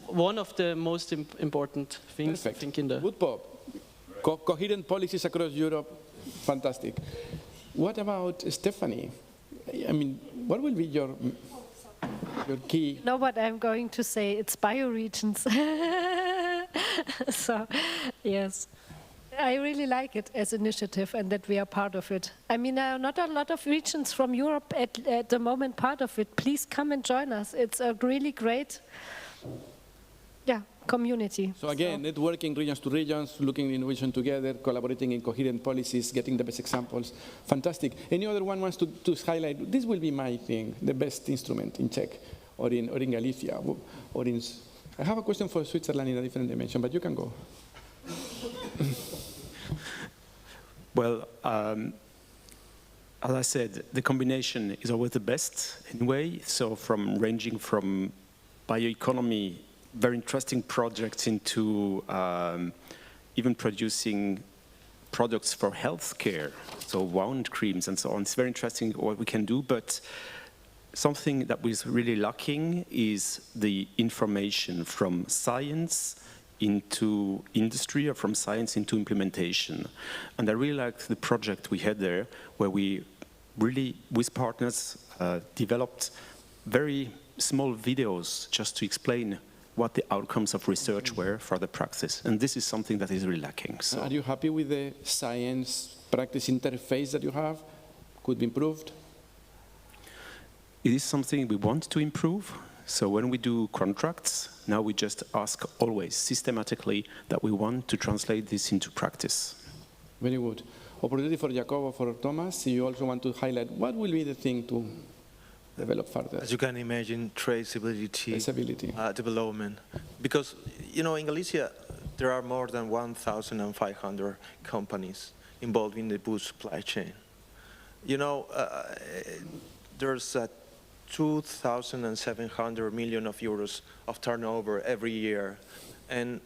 one of the most important things. Perfect. I think in the woodPoP, coherent policies across Europe, fantastic. What about Stefanie? I mean, what will be your key? You know what I'm going to say? It's bioregions. So, yes. I really like it as an initiative and that we are part of it. I mean, there are not a lot of regions from Europe at the moment part of it. Please come and join us. It's a really great community. So again, networking regions to regions, looking at innovation together, collaborating in coherent policies, getting the best examples. Fantastic. Any other one wants to highlight, this will be my thing, the best instrument in Czech or in Galicia or in... I have a question for Switzerland in a different dimension, but you can go. Well, as I said, the combination is always the best in a way. So ranging from bioeconomy, very interesting projects into even producing products for healthcare, so wound creams and so on. It's very interesting what we can do, but something that was really lacking is the information from science into industry or from science into implementation. And I really liked the project we had there, where we really, with partners, developed very small videos just to explain what the outcomes of research were for the practice. And this is something that is really lacking. So. Are you happy with the science-practice interface that you have? Could be improved? It is something we want to improve. So when we do contracts, now we just ask always, systematically, that we want to translate this into practice. Very good. Opportunity for Jacobo, for Tomáš. You also want to highlight what will be the thing to develop further? As you can imagine, traceability. Development. Because, you know, in Galicia, there are more than 1,500 companies involved in the wood supply chain. You know, there's 2,700 million of euros of turnover every year. And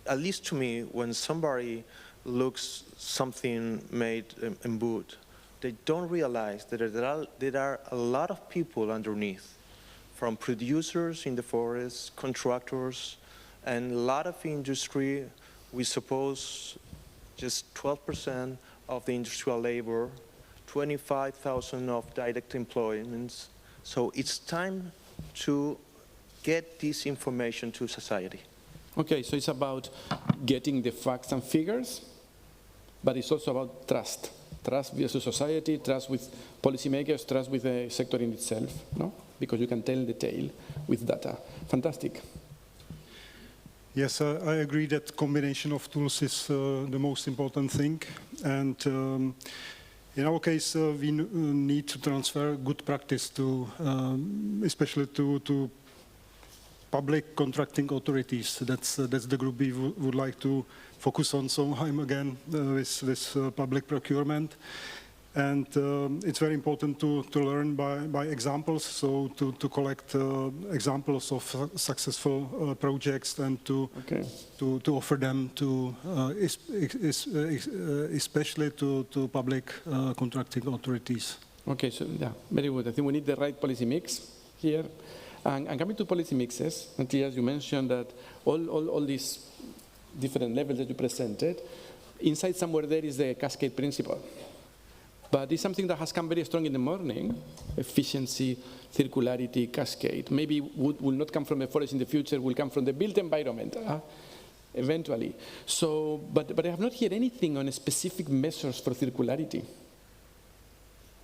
at least to me, when somebody looks something made in wood, they don't realize that there are a lot of people underneath, from producers in the forest, contractors, and a lot of industry. We suppose just 12% of the industrial labor, 25,000 of direct employments. So it's time to get this information to society. Okay, so it's about getting the facts and figures, but it's also about trust. Trust versus society, trust with policymakers, trust with the sector in itself, no? Because you can tell the tale with data. Fantastic. Yes, I agree that combination of tools is the most important thing. And in our case, we need to transfer good practice to, especially to public contracting authorities. That's the group we would like to focus on. So I'm again with public procurement. And it's very important to learn by examples, so to collect examples of successful projects and to offer them to, especially to public contracting authorities. Okay, so yeah, very good. I think we need the right policy mix here. And coming to policy mixes, Mathias, you mentioned that all these different levels that you presented, inside somewhere there is the cascade principle. But it's something that has come very strong in the morning, efficiency, circularity, cascade. Maybe wood will not come from the forest in the future, will come from the built environment, eventually. So, but I have not heard anything on specific measures for circularity.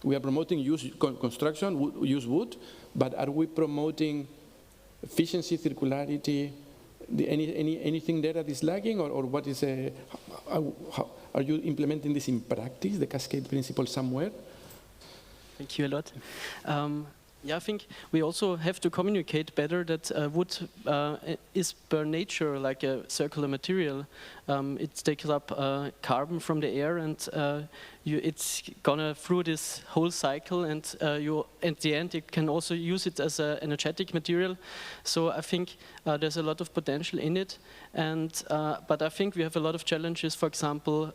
We are promoting construction, use wood, but are we promoting efficiency, circularity, anything there that is lagging, or what is are you implementing this in practice, the cascade principle somewhere? Thank you a lot. Yeah, I think we also have to communicate better that wood is per nature like a circular material. It takes up carbon from the air, and it's gonna through this whole cycle, and you at the end you can also use it as an energetic material. So I think there's a lot of potential in it, and but I think we have a lot of challenges, for example,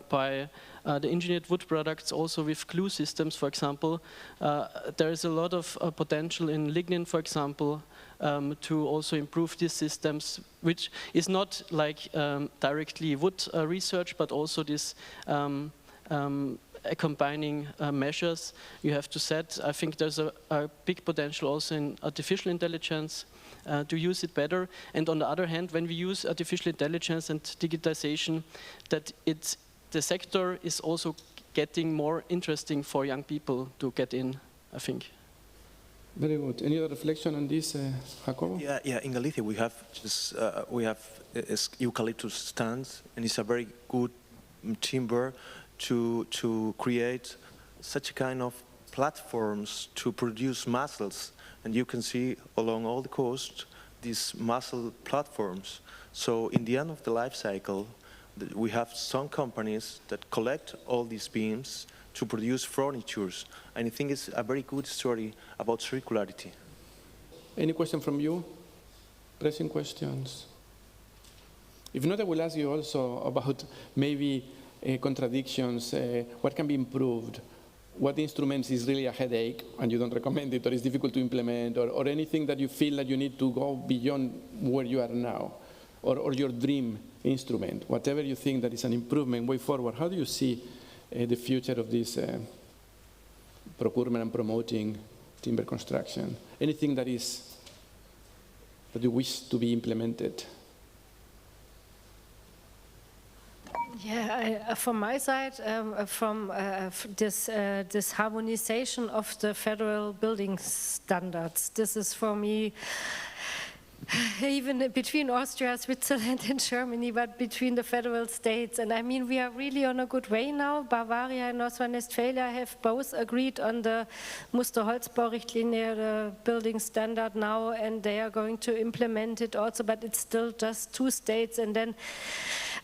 by the engineered wood products, also with glue systems, for example. There is a lot of potential in lignin, for example, to also improve these systems, which is not like directly wood research, but also this combining measures you have to set. I think there's a big potential also in artificial intelligence to use it better. And on the other hand, when we use artificial intelligence and digitization, that the sector is also getting more interesting for young people to get in, I think. Very good. Any other reflection on this, Jacobo? Yeah. In Galicia we have eucalyptus stands, and it's a very good timber to create such a kind of platforms to produce mussels. And you can see along all the coast these mussel platforms. So in the end of the life cycle, we have some companies that collect all these beams to produce furnitures. And I think it's a very good story about circularity. Any question from you? Pressing questions? If not, I will ask you also about maybe contradictions, what can be improved, what instruments is really a headache and you don't recommend it or is difficult to implement, or anything that you feel that you need to go beyond where you are now, or your dream instrument, whatever you think that is an improvement way forward. How do you see the future of this procurement and promoting timber construction? Anything that you wish to be implemented? Yeah, from my side, this harmonization of the federal building standards. This is for me, even between Austria, Switzerland and Germany, but between the federal states. And I mean, we are really on a good way now. Bavaria and Rhine Westphalia have both agreed on the Musterholzbaurichtlinie, the building standard now, and they are going to implement it also, but it's still just 2 states. And then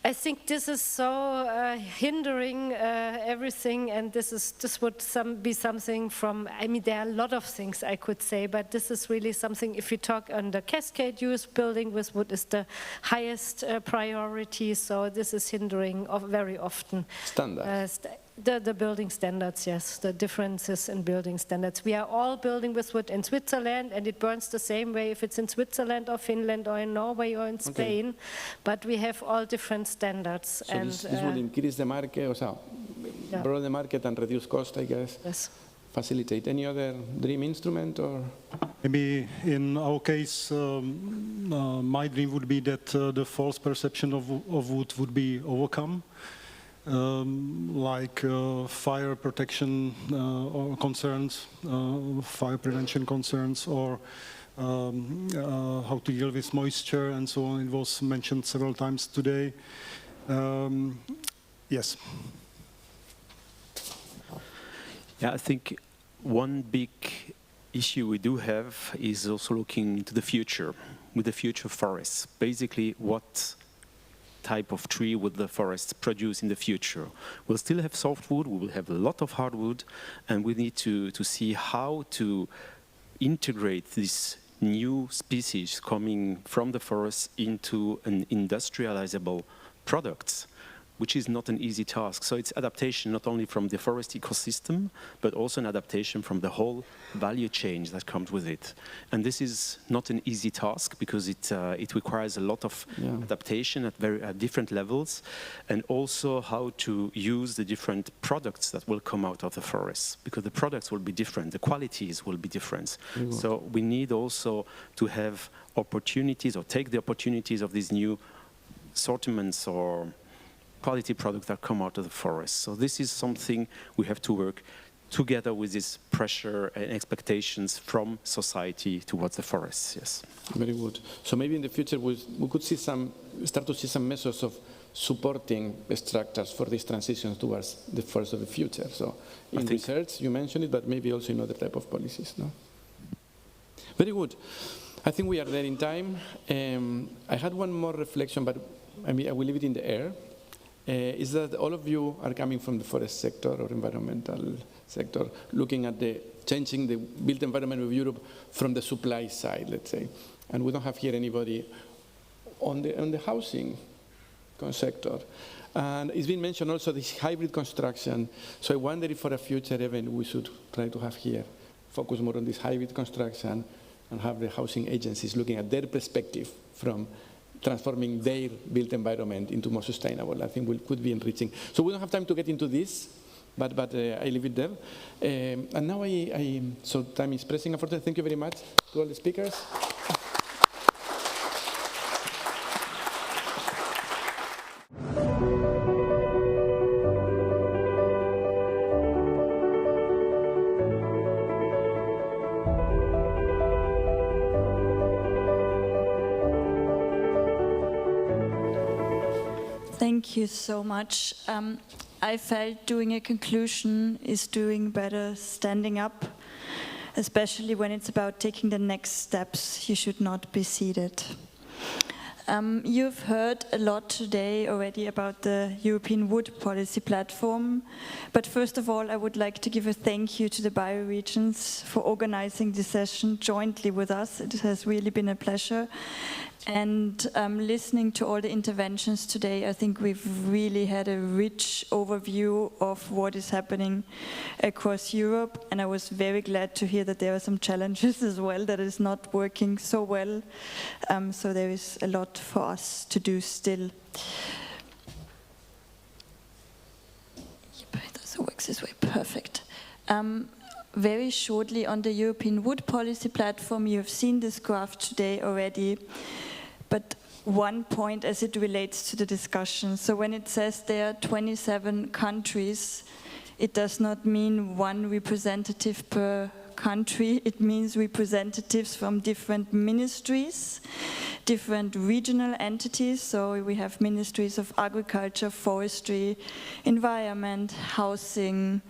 I think this is so hindering everything, and this would be something from, I mean, there are a lot of things I could say, but this is really something, if you talk on the cascade use, building with wood is the highest priority, so this is hindering very often. Standards. The building standards, yes, the differences in building standards. We are all building with wood in Switzerland, and it burns the same way if it's in Switzerland or Finland or in Norway or in Spain, but we have all different standards. So this will increase the market, grow the market and reduce cost, I guess. Yes. Facilitate. Any other dream instrument? Or maybe in our case, my dream would be that the false perception of wood would be overcome. Like fire protection or concerns, fire prevention concerns, or how to deal with moisture and so on. It was mentioned several times today. Yes. Yeah, I think one big issue we do have is also looking into the future, with the future forests. Basically, what type of tree would the forests produce in the future? We'll still have softwood, we will have a lot of hardwood, and we need to see how to integrate these new species coming from the forest into an industrializable products, which is not an easy task. So it's adaptation not only from the forest ecosystem, but also an adaptation from the whole value chain that comes with it. And this is not an easy task because it requires a lot of adaptation at different levels, and also how to use the different products that will come out of the forest, because the products will be different, the qualities will be different. So we need also to have opportunities, or take the opportunities of these new assortments or quality products that come out of the forest. So this is something we have to work together with this pressure and expectations from society towards the forests. Yes. Very good. So maybe in the future we could start to see some measures of supporting structures for this transition towards the forest of the future. So in research, you mentioned it, but maybe also in other type of policies. No? Very good. I think we are there in time. I had one more reflection, but I will leave it in the air. Is that all of you are coming from the forest sector or environmental sector, looking at changing the built environment of Europe from the supply side, let's say. And we don't have here anybody on the housing sector. And it's been mentioned also this hybrid construction. So I wonder if for a future event we should try to have here, focus more on this hybrid construction and have the housing agencies looking at their perspective from transforming their built environment into more sustainable. I think could be enriching. So we don't have time to get into this, but I leave it there. And now so time is pressing. Unfortunately, thank you very much to all the speakers. Thank you so much. I felt doing a conclusion is doing better standing up, especially when it's about taking the next steps. You should not be seated. You've heard a lot today already about the European Wood Policy Platform, but first of all I would like to give a thank you to the Bioregions for organizing this session jointly with us. It has really been a pleasure. And listening to all the interventions today, I think we've really had a rich overview of what is happening across Europe. And I was very glad to hear that there are some challenges as well, that is not working so well. So there is a lot for us to do still. It also works this way, perfect. Very shortly on the European Wood Policy Platform, you have seen this graph today already. But one point as it relates to the discussion. So when it says there are 27 countries, it does not mean one representative per country. It means representatives from different ministries, different regional entities. So we have ministries of agriculture, forestry, environment, housing,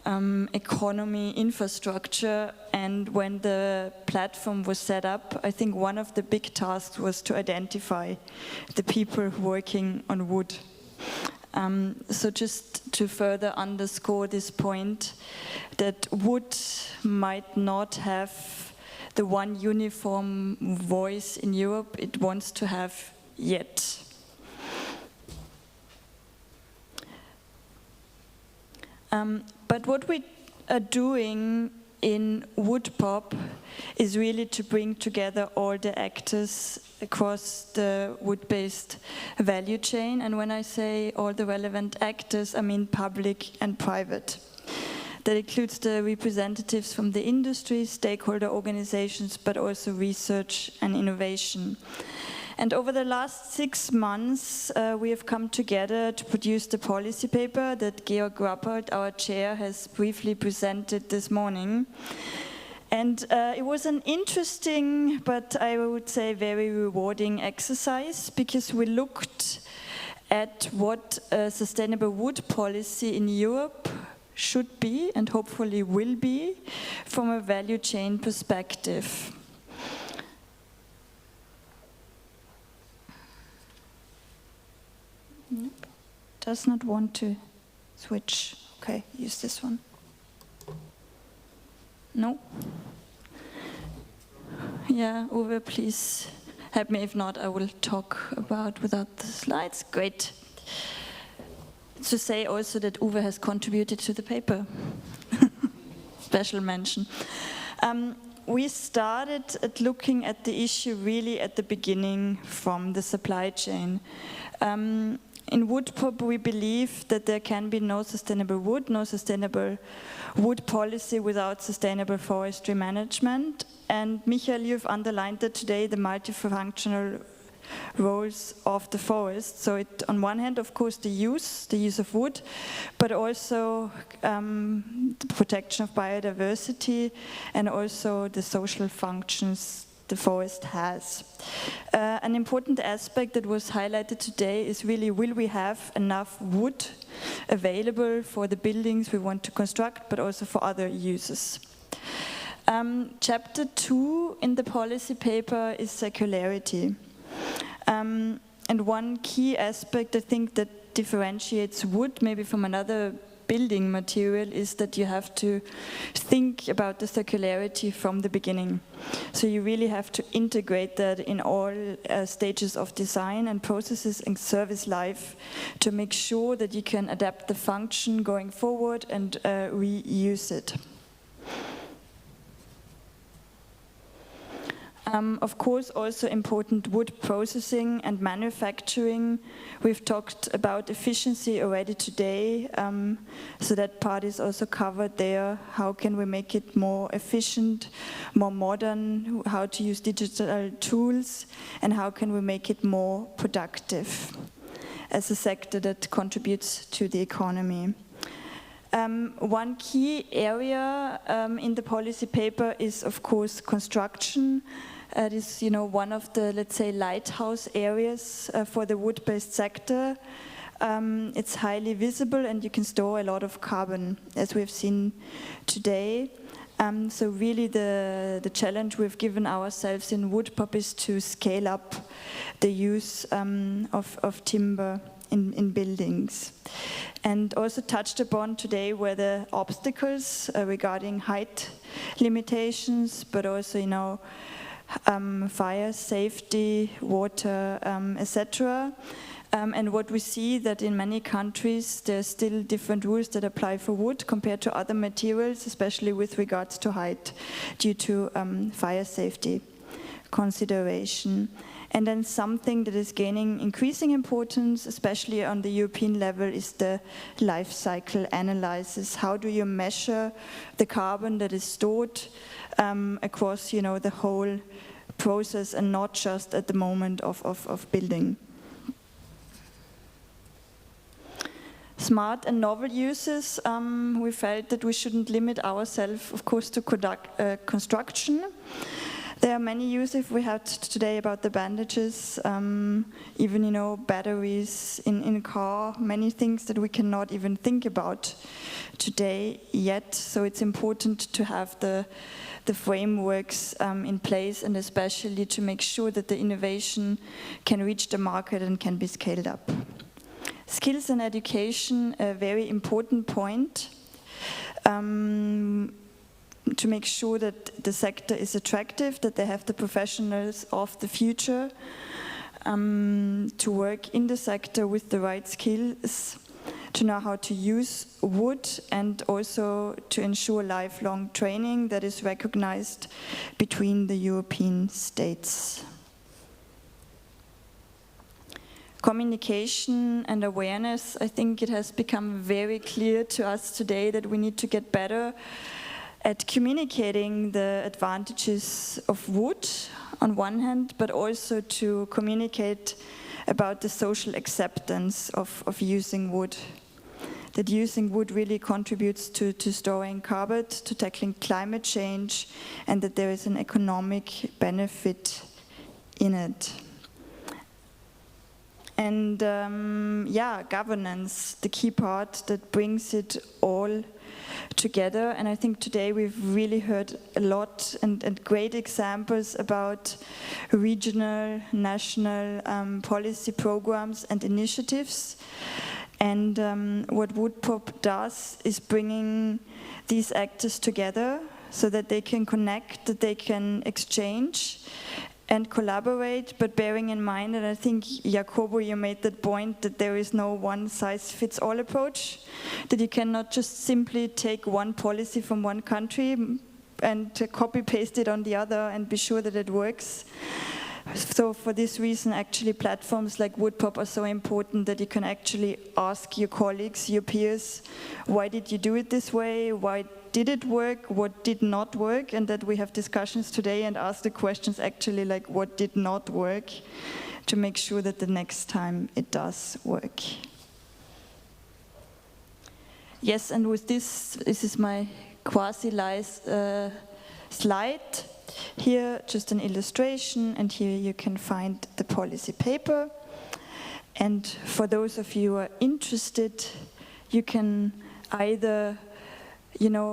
economy, infrastructure, and when the platform was set up, I think one of the big tasks was to identify the people working on wood. So just to further underscore this point, that wood might not have the one uniform voice in Europe it wants to have yet. But what we are doing in woodPoP is really to bring together all the actors across the wood-based value chain. And when I say all the relevant actors, I mean public and private. That includes the representatives from the industry, stakeholder organizations, but also research and innovation. And over the last 6 months, we have come together to produce the policy paper that Georg Rappert, our chair, has briefly presented this morning. And it was an interesting, but I would say very rewarding exercise, because we looked at what a sustainable wood policy in Europe should be, and hopefully will be, from a value chain perspective. Does not want to switch. Okay, use this one. No? Yeah, Uwe, please help me. If not, I will talk about without the slides. Great. To say also that Uwe has contributed to the paper. Special mention. We started at looking at the issue really at the beginning from the supply chain. In woodPoP, we believe that there can be no sustainable wood, no sustainable wood policy without sustainable forestry management. And Michael, you've underlined that today, the multifunctional roles of the forest. So it, on one hand, of course, the use of wood, but also the protection of biodiversity and also the social functions the forest has. An important aspect that was highlighted today is really, will we have enough wood available for the buildings we want to construct, but also for other uses? Chapter 2 in the policy paper is circularity. And one key aspect, I think, that differentiates wood maybe from another building material is that you have to think about the circularity from the beginning. So you really have to integrate that in all stages of design and processes and service life to make sure that you can adapt the function going forward and reuse it. Of course, also important wood processing and manufacturing. We've talked about efficiency already today, so that part is also covered there. How can we make it more efficient, more modern, how to use digital tools, and how can we make it more productive as a sector that contributes to the economy. One key area in the policy paper is, of course, construction. It is, one of the, let's say, lighthouse areas for the wood-based sector. It's highly visible and you can store a lot of carbon, as we've seen today. So really the challenge we've given ourselves in woodPoP is to scale up the use of timber in buildings. And also touched upon today were the obstacles regarding height limitations, but also, fire safety, water, etc. And what we see that in many countries there's still different rules that apply for wood compared to other materials, especially with regards to height, due to fire safety consideration. And then something that is gaining increasing importance, especially on the European level, is the life cycle analysis. How do you measure the carbon that is stored across, the whole process and not just at the moment of building? Smart and novel uses, we felt that we shouldn't limit ourselves, of course, to construction. There are many uses we had today about the bandages, even, batteries in a car, many things that we cannot even think about today yet. So it's important to have the frameworks in place, and especially to make sure that the innovation can reach the market and can be scaled up. Skills and education, a very important point. To make sure that the sector is attractive, that they have the professionals of the future to work in the sector with the right skills, to know how to use wood, and also to ensure lifelong training that is recognized between the European states. Communication and awareness, I think it has become very clear to us today that we need to get better at communicating the advantages of wood on one hand, but also to communicate about the social acceptance of using wood. That using wood really contributes to storing carbon, to tackling climate change, and that there is an economic benefit in it. And governance, the key part that brings it all together. And I think today we've really heard a lot and great examples about regional, national policy programs and initiatives. And what woodPoP does is bringing these actors together so that they can connect, that they can exchange and collaborate, but bearing in mind, and I think, Jacobo, you made that point, that there is no one-size-fits-all approach, that you cannot just simply take one policy from one country and copy-paste it on the other and be sure that it works. So for this reason, actually, platforms like woodPoP are so important, that you can actually ask your colleagues, your peers, why did you do it this way? Why did it work? What did not work? And that we have discussions today and ask the questions actually like what did not work, to make sure that the next time it does work. Yes, and with this is my quasi-live slide. Here, just an illustration, and here you can find the policy paper. And for those of you who are interested, you can either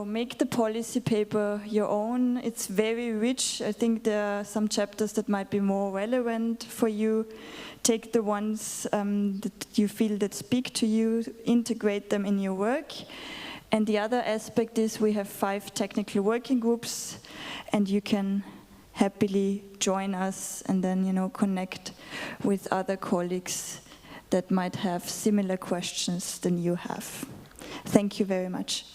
make the policy paper your own. It's very rich. I think there are some chapters that might be more relevant for you. Take the ones that you feel that speak to you, integrate them in your work. And the other aspect is we have 5 technical working groups, and you can happily join us and then, connect with other colleagues that might have similar questions than you have. Thank you very much.